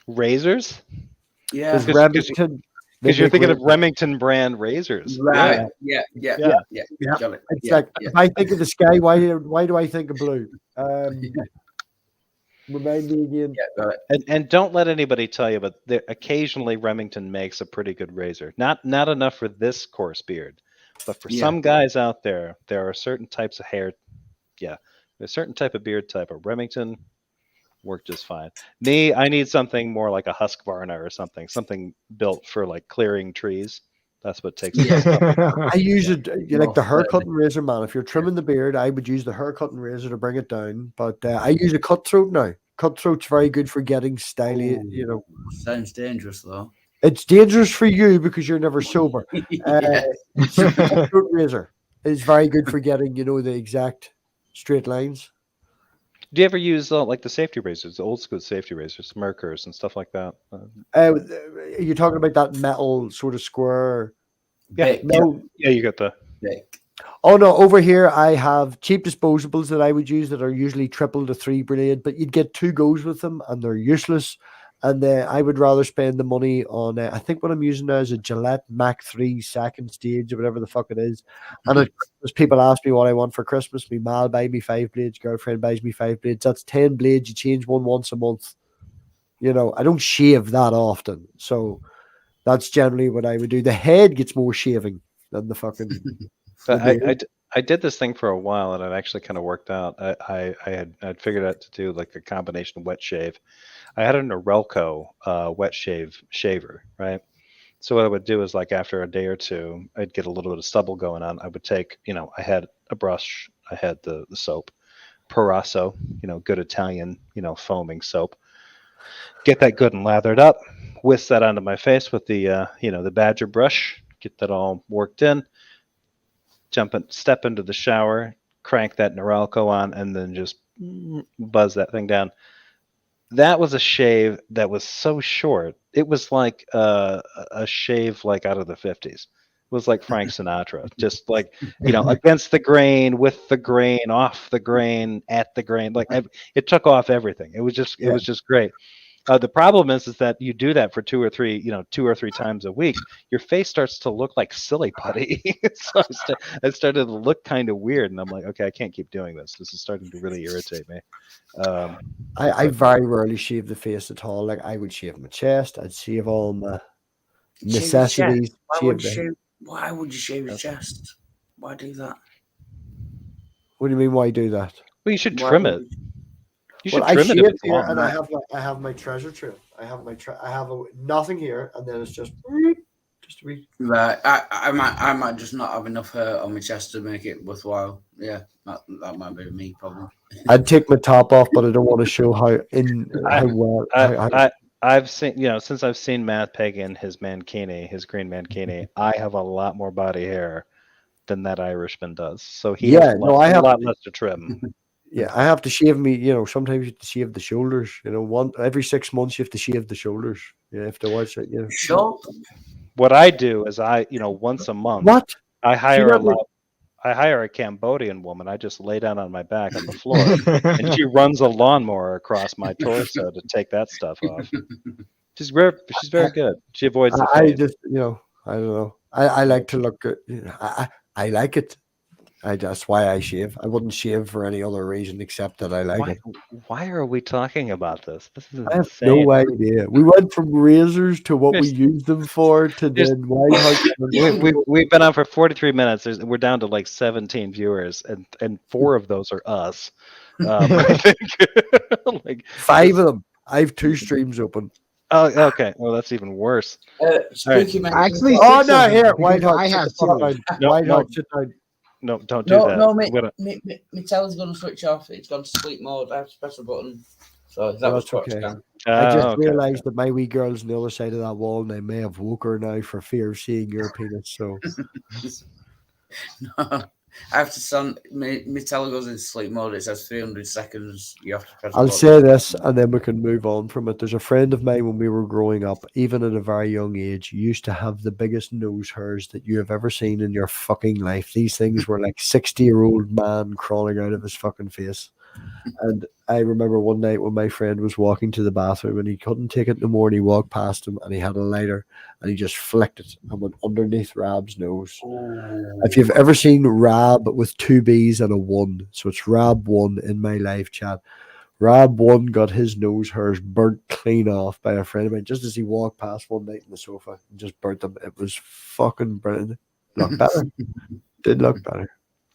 Razors? Yeah, because Remington. Because you're thinking of Remington brand razors, right? Yeah. Got it. It's like if I think of the sky, why do I think of blue? Remind me again. And don't let anybody tell you, but occasionally Remington makes a pretty good razor. Not enough for this coarse beard, but for some guys out there, there are certain types of hair. Yeah, there's a certain type of beard type. A Remington work just fine. Me, I need something more like a Husqvarna or something built for like clearing trees. That's what takes. I use it like the No, haircut and razor, man. If you're trimming the beard, I would use the haircut and razor to bring it down. But I use a cutthroat now. Cutthroat's very good for getting stylish. You know, sounds dangerous though. it's dangerous for you because you're never sober. Yeah. So the cutthroat razor is very good for getting, you know, the exact straight lines. Do you ever use like the safety razors, the old school safety razors, Merkers and stuff like that? You're talking about that metal sort of square. Yeah, Bic. No. yeah, you got the. Bic. Oh no, over here I have cheap disposables that I would use that are usually triple to 3 blade, but you'd get 2 goes with them and they're useless. And I would rather spend the money on, I think what I'm using now is a Gillette Mach 3 second stage or whatever the fuck it is. And at Christmas, people ask me what I want for Christmas. My mal buy me 5 blades, girlfriend buys me 5 blades. That's 10 blades. You change one once a month. You know, I don't shave that often. So that's generally what I would do. The head gets more shaving than the fucking... I did this thing for a while and it actually kind of worked out. I'd figured out to do like a combination wet shave. I had a Norelco wet shaver, right? So what I would do is like after a day or two, I'd get a little bit of stubble going on. I would take, I had a brush, I had the soap, Parasso, good Italian, foaming soap. Get that good and lathered up, whisk that onto my face with the Badger brush, get that all worked in. Step into the shower, crank that Norelco on, and then just buzz that thing down. That was a shave that was so short. It was like a shave like out of the 50s. It was like Frank Sinatra, just like, against the grain, with the grain, off the grain, at the grain. Like it took off everything. It was just great. The problem is that you do that for 2 or 3 times a week. Your face starts to look like silly putty. So I started to look kind of weird, and I'm like, okay, I can't keep doing this. This is starting to really irritate me. I very rarely shave the face at all. Like I would shave my chest. I'd shave all my necessities. Why would you shave your chest? Why do that? What do you mean? Why do that? Well, you should trim it. You should I trim it shave if it's here, long and enough. I have my treasure trim. I have nothing here, and then it's just a wee. Right, I might just not have enough hair on my chest to make it worthwhile. Yeah, that might be me problem. I'd take my top off, but I don't want to show I've seen, since I've seen Matt Pagan, his green mankini, I have a lot more body hair than that Irishman does. So he has a lot less to trim. Yeah, I have to shave me. Sometimes you have to shave the shoulders. Every 6 months you have to shave the shoulders. Yeah, if they watch it. Sure. What I do is once a month. What? I hire a Cambodian woman. I just lay down on my back on the floor, and she runs a lawnmower across my torso to take that stuff off. She's very good. She avoids the I fade. just, I don't know. I like to look good. I like it. That's why I shave. I wouldn't shave for any other reason except that I like it. Why are we talking about this? This is I have insane. no idea. We went from razors to what we use them for to then we've been on for 43 minutes. We're down to like 17 viewers, and 4 of those are us. I think like 5 of them. I have 2 streams open. Oh, okay. Well, that's even worse. Speaking right. Actually, oh no! Here, White Hot. I have 2. White Hot, sit down. No, don't do that. No, my telly's going to switch off. It's gone to sleep mode. I have to press a button. So that was okay. I just realised that my wee girl's on the other side of that wall, and I may have woke her now for fear of seeing your penis. So no, I have to send my telly goes into sleep mode. It says 300 seconds. You have to press. I'll say this, and then we can move on from it. There's a friend of mine when we were growing up, even at a very young age, used to have the biggest nose hairs that you have ever seen in your fucking life. These things were like 60-year-old man crawling out of his fucking face. And I remember one night when my friend was walking to the bathroom and he couldn't take it no more, and he walked past him and he had a lighter and he just flicked it and went underneath Rab's nose. If you've ever seen Rab with 2 B's and a 1, so it's Rab 1 in my live chat. Rab 1 got his nose hairs burnt clean off by a friend of mine just as he walked past one night in the sofa and just burnt them. It was fucking brilliant. Looked better. Did look better.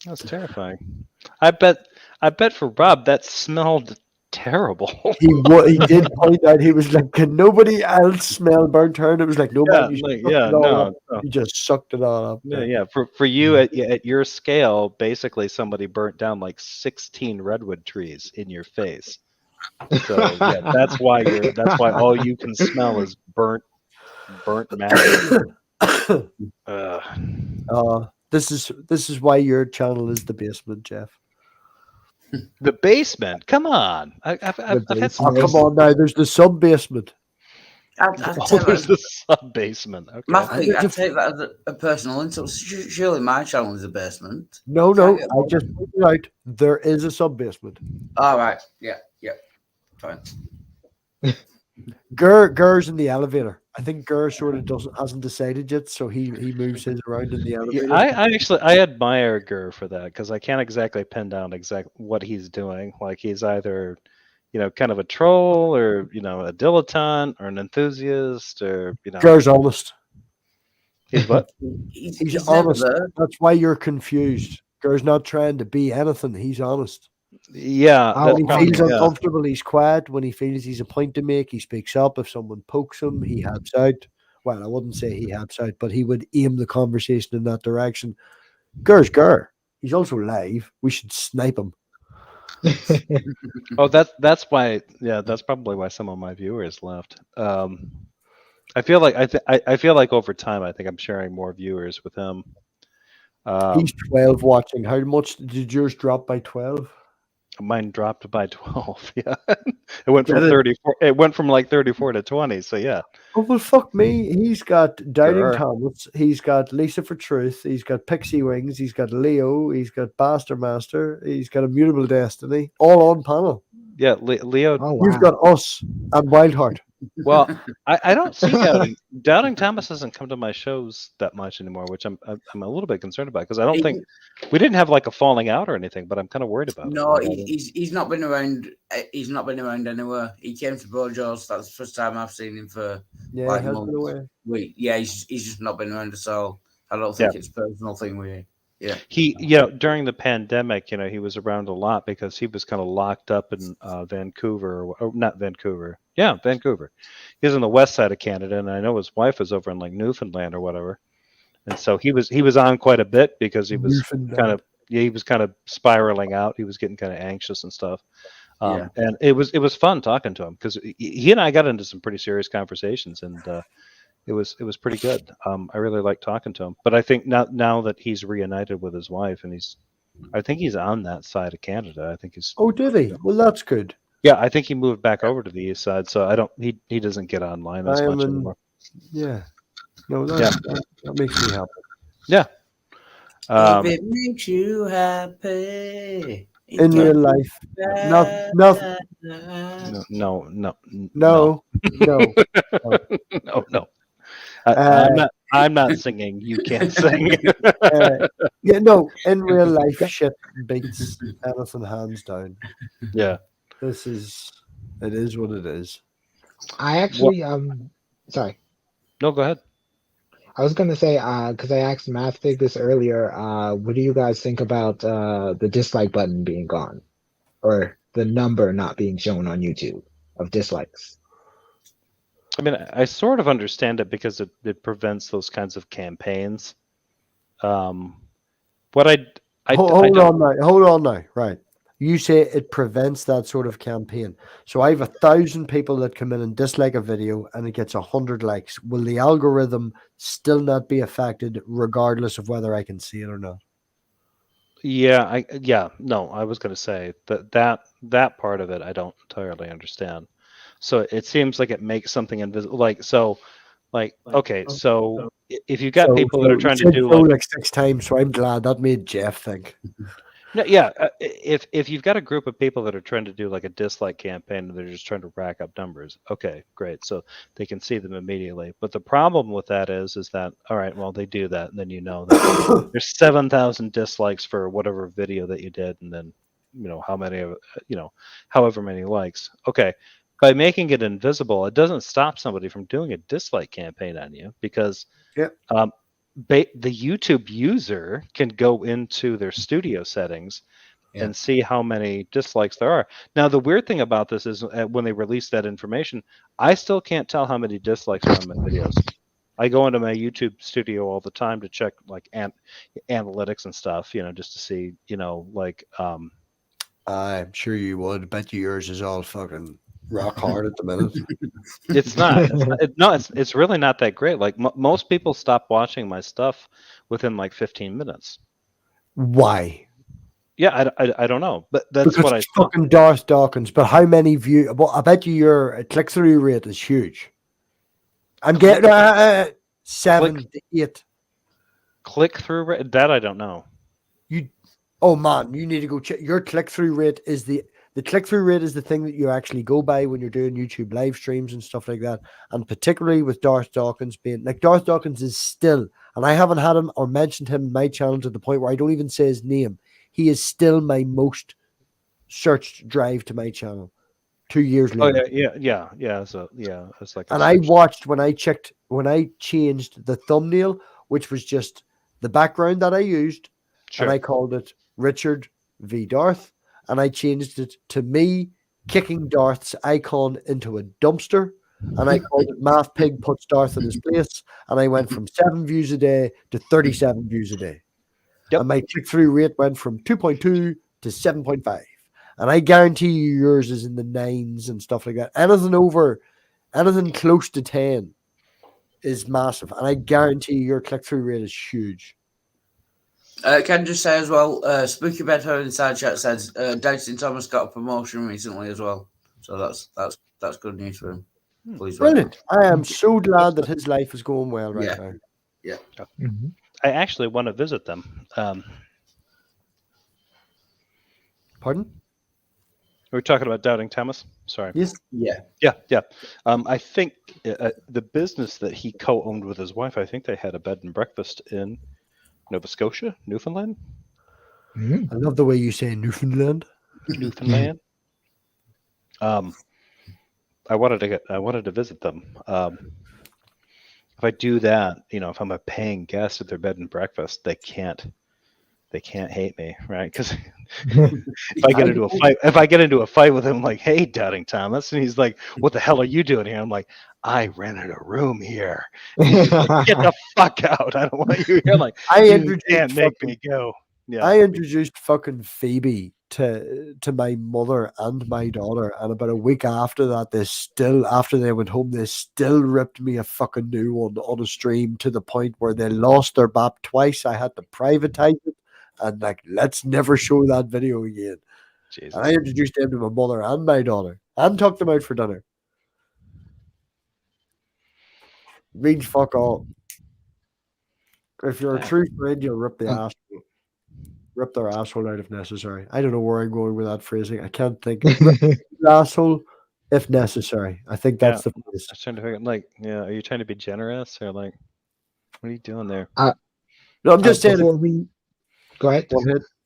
That's terrifying. I bet for Rob that smelled terrible. He did point out, he was like, "Can nobody else smell burnt hair?" And it was like, "No, man, you sucked it all up. no. You just sucked it all up." Yeah. For you at your scale, basically somebody burnt down like 16 redwood trees in your face. So yeah, that's why all you can smell is burnt matter. This is why your channel is the basement, Jeff. The basement. Come on. I've had some. Oh, come on now. There's the sub basement. I'd take There's that, the sub basement. Okay. Matthew, I'd take that as a personal insult. Surely my channel is a basement. No, Can't get I more. just pointed out there is a sub basement. All right. Yeah. Fine. Gur's in the elevator. I think Gur sort of hasn't decided yet, so he moves his around in the elevator. I admire Gur for that, because I can't exactly pin down what he's doing. Like, he's either, kind of a troll, or a dilettante, or an enthusiast, or Gur's honest. He's what? He's honest. That's why you're confused. Gur's not trying to be anything. He's honest. Yeah. When he feels uncomfortable, he's quiet. When he feels he's a point to make, he speaks up. If someone pokes him, he helps out. Well, I wouldn't say he helps out, but he would aim the conversation in that direction. Gur's Gur. He's also live. We should snipe him. Oh, that's why. Yeah, that's probably why some of my viewers left. I feel like I feel like over time, I think I'm sharing more viewers with him. He's 12 watching. How much did yours drop by 12? Mine dropped by 12. Yeah, it went from 34. It went from like 34 to 20. So yeah. Oh well, fuck me. He's got Doubting Thomas. He's got Lisa for Truth. He's got Pixie Wings. He's got Leo. He's got Bastard Master. He's got Immutable Destiny. All on panel. Yeah, Leo. Oh, wow. You've got us and Wildheart. Well, I don't see Doubting. Doubting Thomas doesn't come to my shows that much anymore, which I'm a little bit concerned about, because I don't think we didn't have like a falling out or anything, but I'm kind of worried about it. No, he's not been around. He's not been around anywhere. He came to Bojo's. That's the first time I've seen him for like he has been away. Yeah, he's just not been around us all. I don't think it's a personal thing with you. Yeah. He, during the pandemic, he was around a lot because he was kind of locked up in Vancouver, or not Vancouver. Yeah, Vancouver. He was on the west side of Canada, and I know his wife was over in like Newfoundland or whatever. And so he was on quite a bit because he was kind of spiraling out. He was getting kind of anxious and stuff. And it was fun talking to him, because he and I got into some pretty serious conversations, and it was pretty good. I really like talking to him. But I think now that he's reunited with his wife, and I think he's on that side of Canada. I think he's. Oh, did he? Well, that's good. Yeah, I think he moved back over to the east side, so he doesn't get online as much anymore. Yeah. No, that makes me happy. Yeah. If it makes you happy in real life, no. I'm not singing. You can't sing. In real life, shit beats anything hands down. Yeah. It is what it is. I actually, sorry. No, go ahead. I was going to say, because I asked Mathfig this earlier, what do you guys think about the dislike button being gone? Or the number not being shown on YouTube of dislikes? I mean, I sort of understand it, because it prevents those kinds of campaigns. Hold on now. Right. You say it prevents that sort of campaign. So I have 1,000 people that come in and dislike a video, and it gets 100 likes. Will the algorithm still not be affected regardless of whether I can see it or not? No, I was going to say that part of it I don't entirely understand. So it seems like it makes something invisible. So if you've got people that are trying to do like 6 times, so I'm glad that made Jeff think. No, yeah. If you've got a group of people that are trying to do like a dislike campaign, and they're just trying to rack up numbers, okay, great. So they can see them immediately. But the problem with that is that, all right, well, they do that, and then that there's 7,000 dislikes for whatever video that you did, and then how many however many likes. Okay, by making it invisible, it doesn't stop somebody from doing a dislike campaign on you, because the YouTube user can go into their studio settings and see how many dislikes there are. Now, the weird thing about this is when they release that information, I still can't tell how many dislikes are on my videos. I go into my YouTube studio all the time to check like analytics and stuff, just to see, like. I'm sure you would. I bet you yours is all fucking rock hard at the minute. It's not. It's really not that great. Like most people stop watching my stuff within like 15 minutes. Why? Yeah, I don't know, but that's because what I it's fucking Darth Dawkins. But how many views? Well, I bet you your click-through rate is huge. I'm getting 7 to 8. Click-through rate? That I don't know. Oh man, you need to go check. Your click-through rate is the click-through rate is the thing that you actually go by when you're doing YouTube live streams and stuff like that. And particularly with Darth Dawkins being like Darth Dawkins is still, and I haven't had him or mentioned him in my channel to the point where I don't even say his name. He is still my most searched drive to my channel 2 years later. Oh yeah. So yeah, it's like. And I watched when I changed the thumbnail, which was just the background that I used, and I called it Richard v. Darth, and I changed it to me kicking Darth's icon into a dumpster, and I called it Math Pig puts Darth in his place, and I went from 7 views a day to 37 views a day. Yep. And my click-through rate went from 2.2 to 7.5. And I guarantee you yours is in the 9s and stuff like that. Anything close to 10 is massive. And I guarantee your click-through rate is huge. Can I just say as well, Spooky Bedhead inside chat says Doubting Thomas got a promotion recently as well. So that's good news for him. Please. Brilliant. I am so glad that his life is going well right now. Yeah. Mm-hmm. I actually want to visit them. Pardon? We're talking about Doubting Thomas. Sorry. Yes. Yeah. I think the business that he co-owned with his wife, I think they had a bed and breakfast in Nova Scotia, Newfoundland. Mm-hmm. I love the way you say Newfoundland. Newfoundland. I wanted to visit them. If I do that, if I'm a paying guest at their bed and breakfast, they can't hate me, right? Because if I get into a fight with him, like, hey, Doubting Thomas, and he's like, what the hell are you doing here? I'm like, I rented a room here. Like, get the fuck out! I don't want you here. Like, you can't make me go. Yeah. I introduced fucking Phoebe to my mother and my daughter, and about a week after that, after they went home, they still ripped me a fucking new one on a stream to the point where they lost their BAP twice. I had to privatize it, and like, let's never show that video again. Jesus. And I introduced them to my mother and my daughter, and took them out for dinner. Means fuck all. If you're a true friend, you'll rip their asshole out if necessary. I don't know where I'm going with that phrasing. I can't think. Asshole if necessary. I think that's the phrase. I was trying to figure, like, are you trying to be generous or like, what are you doing there? No, I'm just saying. Go ahead.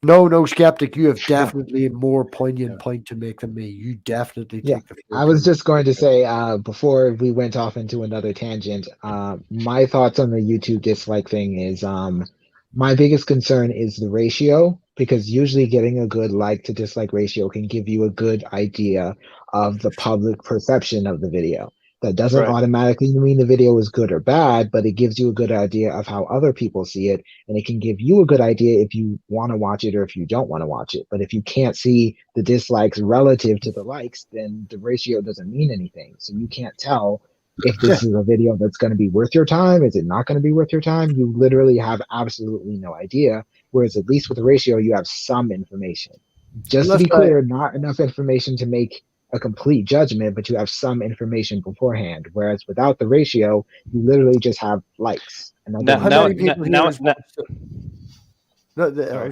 No, Skeptic, you have definitely a more poignant point to make than me. You definitely take the. I was just going to say, before we went off into another tangent, my thoughts on the YouTube dislike thing is, my biggest concern is the ratio, because usually getting a good like to dislike ratio can give you a good idea of the public perception of the video. That doesn't automatically mean the video is good or bad, but it gives you a good idea of how other people see it, and it can give you a good idea if you want to watch it or if you don't want to watch it. But if you can't see the dislikes relative to the likes, then the ratio doesn't mean anything. So you can't tell if this is a video that's going to be worth your time. Is it not going to be worth your time? You literally have absolutely no idea. Whereas at least with the ratio, you have some information. Just to be clear, not enough information to make a complete judgment, but you have some information beforehand. Whereas without the ratio, you literally just have likes. And I was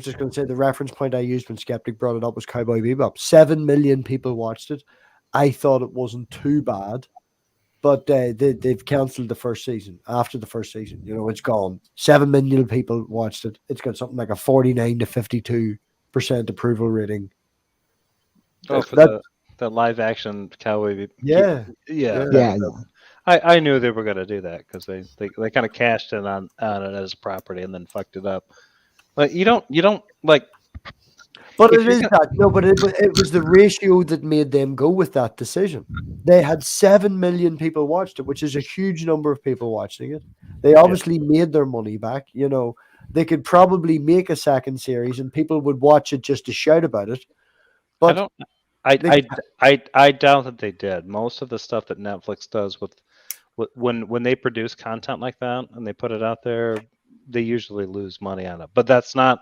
just going to say the reference point I used when Skeptic brought it up was Cowboy Bebop. 7 million people watched it. I thought it wasn't too bad, but they've cancelled the first season. After the first season, it's gone. 7 million people watched it. It's got something like a 49 to 52% approval rating. Oh, for the live action Cowboy. Yeah. I knew they were going to do that because they kind of cashed in on it as a property and then fucked it up. But you don't like. But If it you're is gonna- that. No, but it was the ratio that made them go with that decision. They had 7 million people watched it, which is a huge number of people watching it. They obviously made their money back. You know, they could probably make a second series and people would watch it just to shout about it. I But don't. they, I doubt that they did. Most of the stuff that Netflix does with when they produce content like that and they put it out there, they usually lose money on it. But that's not.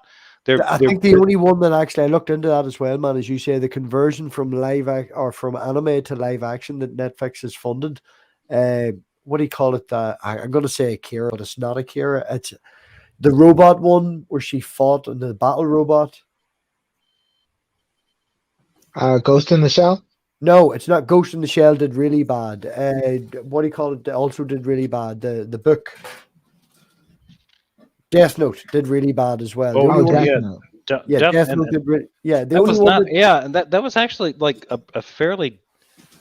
I think the only one that actually I looked into that as well, man, as you say, the conversion from or from anime to live action that Netflix has funded. What do you call it? I'm going to say Akira, but it's not Akira. It's the robot one where she fought in the battle robot. Ghost in the Shell. No, it's not. Ghost in the Shell did really bad. What do you call it? Also did really bad. The book. Death Note did really bad as well. The Oh, only one, Death yeah. Note. Death Note did really. Yeah, the That only was one not. that Yeah, and that was actually like a fairly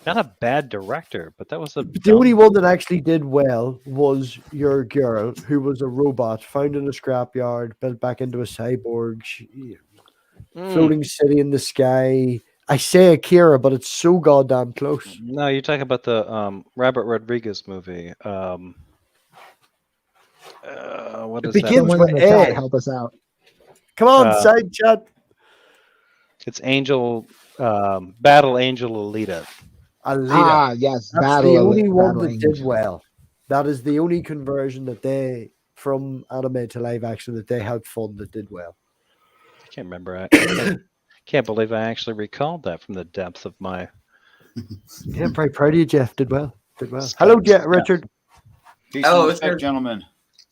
not a bad director, but that was a the only one that actually did well was your girl, who was a robot found in a scrapyard, built back into a cyborg, floating city in the sky. I say Akira, but it's so goddamn close. No, you're talking about the Robert Rodriguez movie. What It is that? begins Someone with in the chat A. help us out. Come on, side chat. It's Angel, Battle Angel Alita. Alita. Yes, That's Battle the only one Battle that did Angel. well. That is the only conversion that they from anime to live action that they helped fund that did well. I can't remember. I can't believe I actually recalled that from the depth of my. Yeah, I'm very proud of you, Jeff. Did well. Did well. Hello, Jeff. Richard. Peace Hello, and it's respect, good. gentlemen.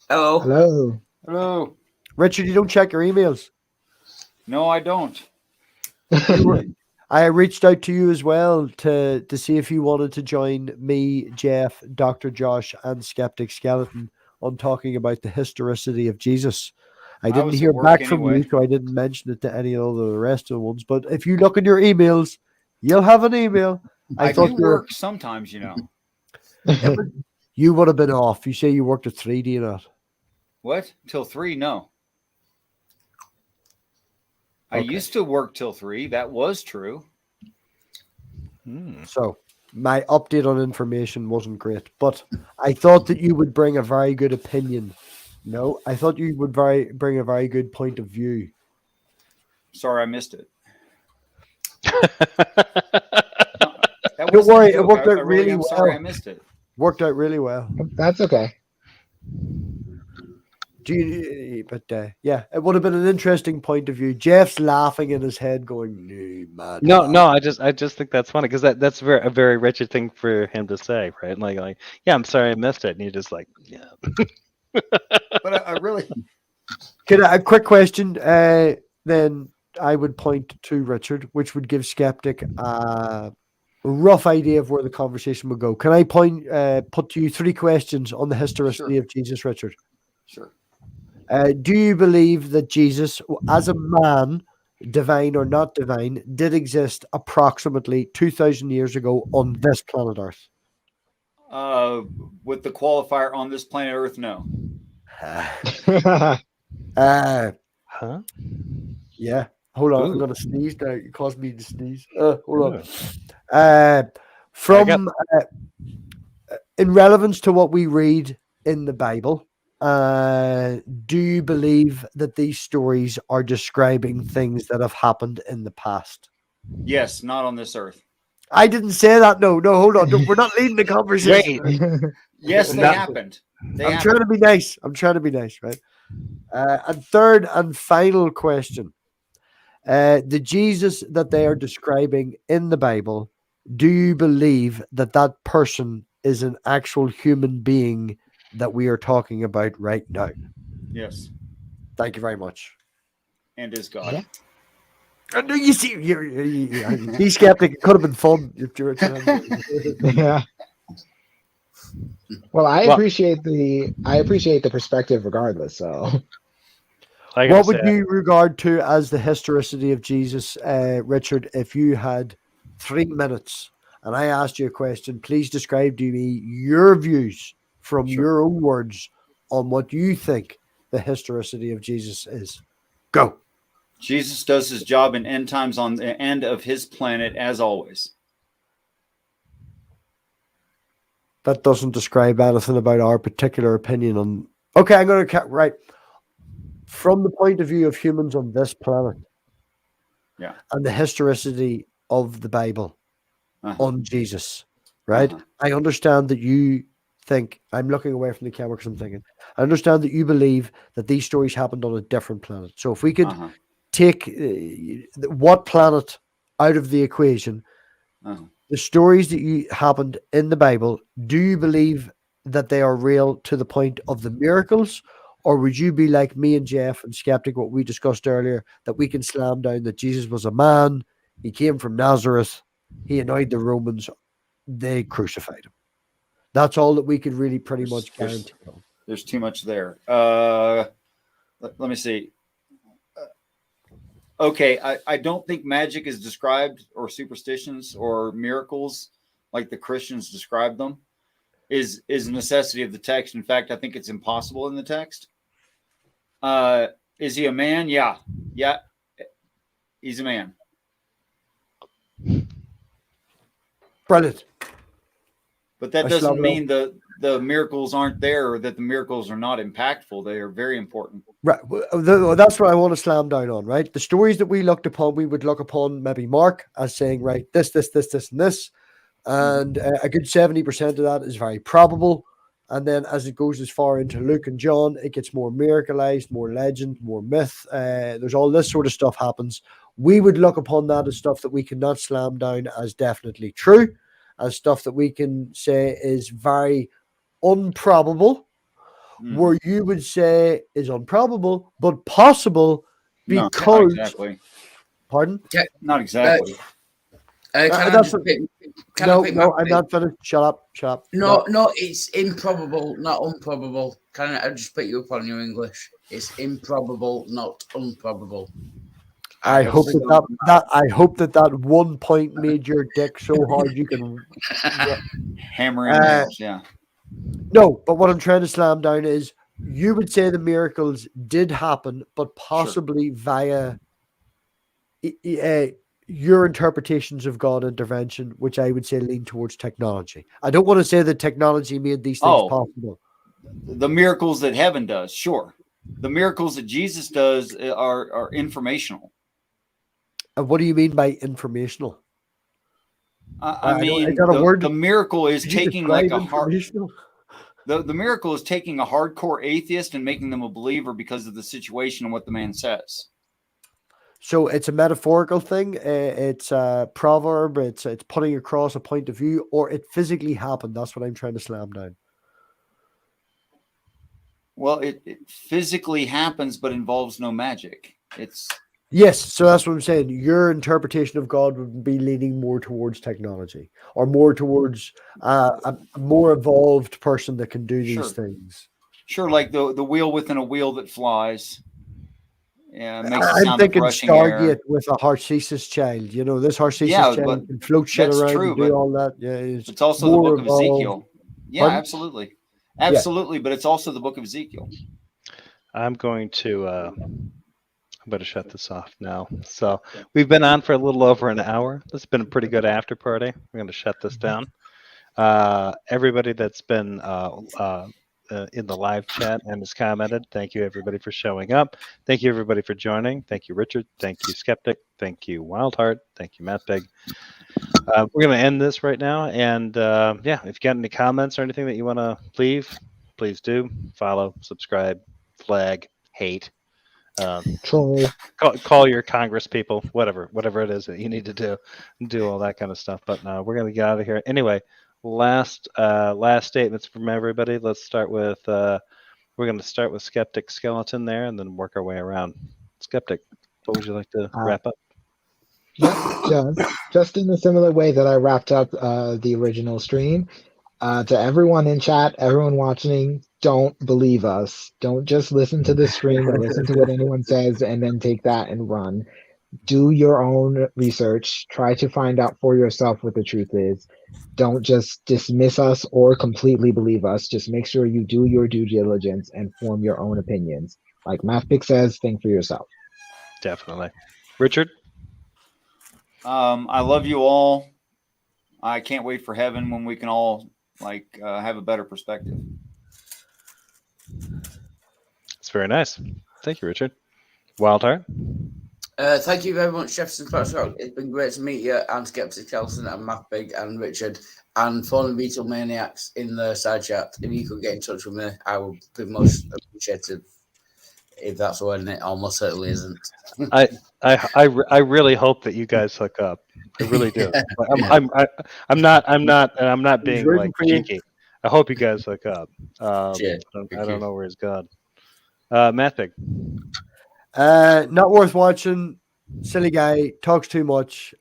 Hello. Hello. Hello. Richard, you don't check your emails. No, I don't. I reached out to you as well to see if you wanted to join me, Jeff, Dr. Josh, and Skeptic Skeleton on talking about the historicity of Jesus. I didn't was at hear work back from anyway. you, so I didn't mention it to any of the rest of the ones. But if you look in your emails, you'll have an email. I thought do you were- work sometimes, you know. You would have been off. You say you worked at 3, do you not? What? Till 3? No. I Okay. used to work till 3. That was true. So my update on information wasn't great, but I thought that you would bring a very good opinion. No, I thought you would bring a very good point of view. Sorry, I missed it. That Don't wasn't a worry, it joke. worked I out really really am sorry well. I missed it. Worked out really well. That's okay. Yeah, it would have been an interesting point of view. Jeff's laughing in his head, going, "No, man." No. I just think that's funny because that's a very Richard thing for him to say, right? Like, yeah, I'm sorry I missed it, and you're just like, yeah. But I really. A quick question? Then I would point to Richard, which would give Skeptic a rough idea of where the conversation would go. Can I put to you 3 questions on the historicity of Jesus, Richard? Sure. Do you believe that Jesus, as a man, divine or not divine, did exist approximately 2,000 years ago on this planet Earth? With the qualifier on this planet Earth, no. Huh? Yeah. Hold on, Ooh. I'm gonna sneeze now. You caused me to sneeze. Hold on. In relevance to what we read in the Bible, do you believe that these stories are describing things that have happened in the past? Yes, not on this Earth. I didn't say that. No, hold on. No, we're not leading the conversation. Yes, they happened. I'm trying to be nice. Right? And third and final question. The Jesus that they are describing in the Bible, do you believe that that person is an actual human being that we are talking about right now? Yes. Thank you very much. And is God. Yeah. And you see, be Skeptic. It could have been fun if you were Yeah. Well, I appreciate the perspective regardless. So, what would you regard to as the historicity of Jesus, Richard? If you had 3 minutes and I asked you a question, please describe to me your views from your own words on what you think the historicity of Jesus is. Go. Jesus does his job in end times on the end of his planet, as always. That doesn't describe anything about our particular opinion on. Okay, I'm going to right from the point of view of humans on this planet. Yeah. And the historicity of the Bible on Jesus, right? I understand that you think, I'm looking away from the camera because I'm thinking, I understand that you believe that these stories happened on a different planet. So if we could take what planet out of the equation, the stories that you happened in the Bible, do you believe that they are real to the point of the miracles? Or would you be like me and Jeff and Skeptic, what we discussed earlier, that we can slam down that Jesus was a man, he came from Nazareth, he annoyed the Romans, they crucified him. That's all that we could really pretty much guarantee. There's too much there. Let me see. Okay, I don't think magic is described, or superstitions or miracles like the Christians describe them is a necessity of the text. In fact, I think it's impossible in the text. Is he a man? Yeah. He's a man. Brilliant. But that doesn't mean the miracles aren't there, or that the miracles are not impactful. They are very important. Right. That's what I want to slam down on, right? The stories that we looked upon, we would look upon maybe Mark as saying, right, this, and this. And a good 70% of that is very probable. And then as it goes as far into Luke and John, it gets more miracleized, more legend, more myth. There's all this sort of stuff happens. We would look upon that as stuff that we cannot slam down as definitely true, as stuff that we can say is very improbable, where you would say is improbable, but possible because... No, not exactly. Pardon? Not exactly. I'm not finished. Shut up. No, it's improbable, not improbable. Can I just pick you up on your English? It's improbable, not improbable. I hope that 1 point made your dick so hard you can hammer in. Yeah. No, but what I'm trying to slam down is you would say the miracles did happen, but possibly via your interpretations of God intervention, which I would say lean towards technology. I don't want to say that technology made these things possible. The miracles that heaven does, sure. The miracles that Jesus does are informational. And what do you mean by informational? I mean, the miracle is taking like a hard. The miracle is taking a hardcore atheist and making them a believer because of the situation and what the man says. So it's a metaphorical thing. It's a proverb. It's putting across a point of view, or it physically happened. That's what I'm trying to slam down. Well, it physically happens, but involves no magic. Yes, so that's what I'm saying. Your interpretation of God would be leaning more towards technology, or more towards a more evolved person that can do these things. Sure, like the wheel within a wheel that flies. Yeah, I'm thinking Stargate with a Harcesis child. You know, this Harcesis child can float shit around and do all that. Yeah, it's also the book of Ezekiel. Yeah, absolutely. Absolutely, but it's also the book of Ezekiel. I'm going to shut this off now. So we've been on for a little over an hour. This has been a pretty good after party. We're going to shut this down. Everybody that's been in the live chat and has commented, thank you everybody for showing up. Thank you everybody for joining. Thank you Richard. Thank you Skeptic. Thank you Wildheart. Thank you Matt Big. We're going to end this right now, and if you got any comments or anything that you want to leave, please do. Follow, subscribe, flag, hate, call your Congress people, whatever it is that you need to do all that kind of stuff. But we're going to get out of here anyway. Last statements from everybody. Let's start with we're going to start with Skeptic Skeleton there, and then work our way around. Skeptic, what would you like to wrap up? Just in a similar way that I wrapped up the original stream. To everyone in chat, everyone watching, don't believe us. Don't just listen to the stream or listen to what anyone says and then take that and run. Do your own research. Try to find out for yourself what the truth is. Don't just dismiss us or completely believe us. Just make sure you do your due diligence and form your own opinions. Like Mathpic says, think for yourself. Definitely. Richard? I love you all. I can't wait for heaven when we can all have a better perspective. It's very nice. Thank you, Richard. Wildheart? Thank you very much, Jefferson Foxrock. It's been great to meet you, and Skeptic Kelson, and Matt Big, and Richard, and Fallen Beetle Maniacs in the side chat. If you could get in touch with me, I would be most appreciated. If that's when it almost certainly isn't. I really hope that you guys hook up. I really do. I'm not being like cheeky. I hope you guys hook up. I don't know where he's gone. Matt Big. Not worth watching. Silly guy, talks too much.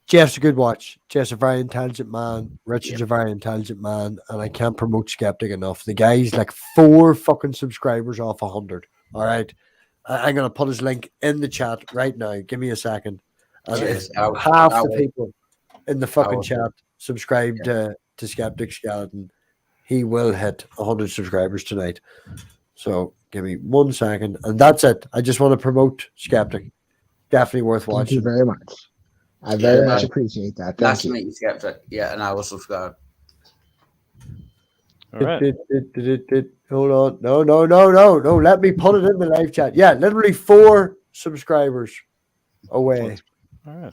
Jeff's a good watch. Jeff's a very intelligent man. Richard's a very intelligent man, and I can't promote Skeptic enough. The guy's like 4 fucking subscribers off 100. All right, I'm gonna put his link in the chat right now. Give me a second. And if half the people in the fucking chat subscribe to Skeptic Skeleton, he will hit 100 subscribers tonight. So give me 1 second, and that's it. I just want to promote Skeptic. Definitely worth watching. Thank you very much. I very much appreciate that. Thank you. Nice to meet you, Skeptic. Yeah, and I will subscribe. All right. Hold on. No. Let me put it in the live chat. Yeah, literally 4 subscribers away. All right.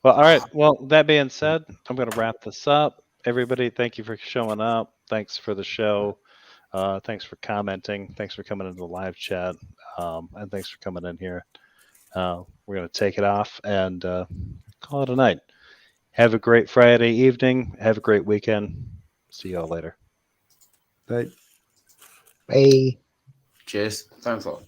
Well, all right. Well, that being said, I'm going to wrap this up. Everybody, thank you for showing up. Thanks for the show. Thanks for commenting. Thanks for coming into the live chat. And thanks for coming in here. We're going to take it off and call it a night. Have a great Friday evening. Have a great weekend. See you all later. Bye. Bye. Cheers. Thanks a lot.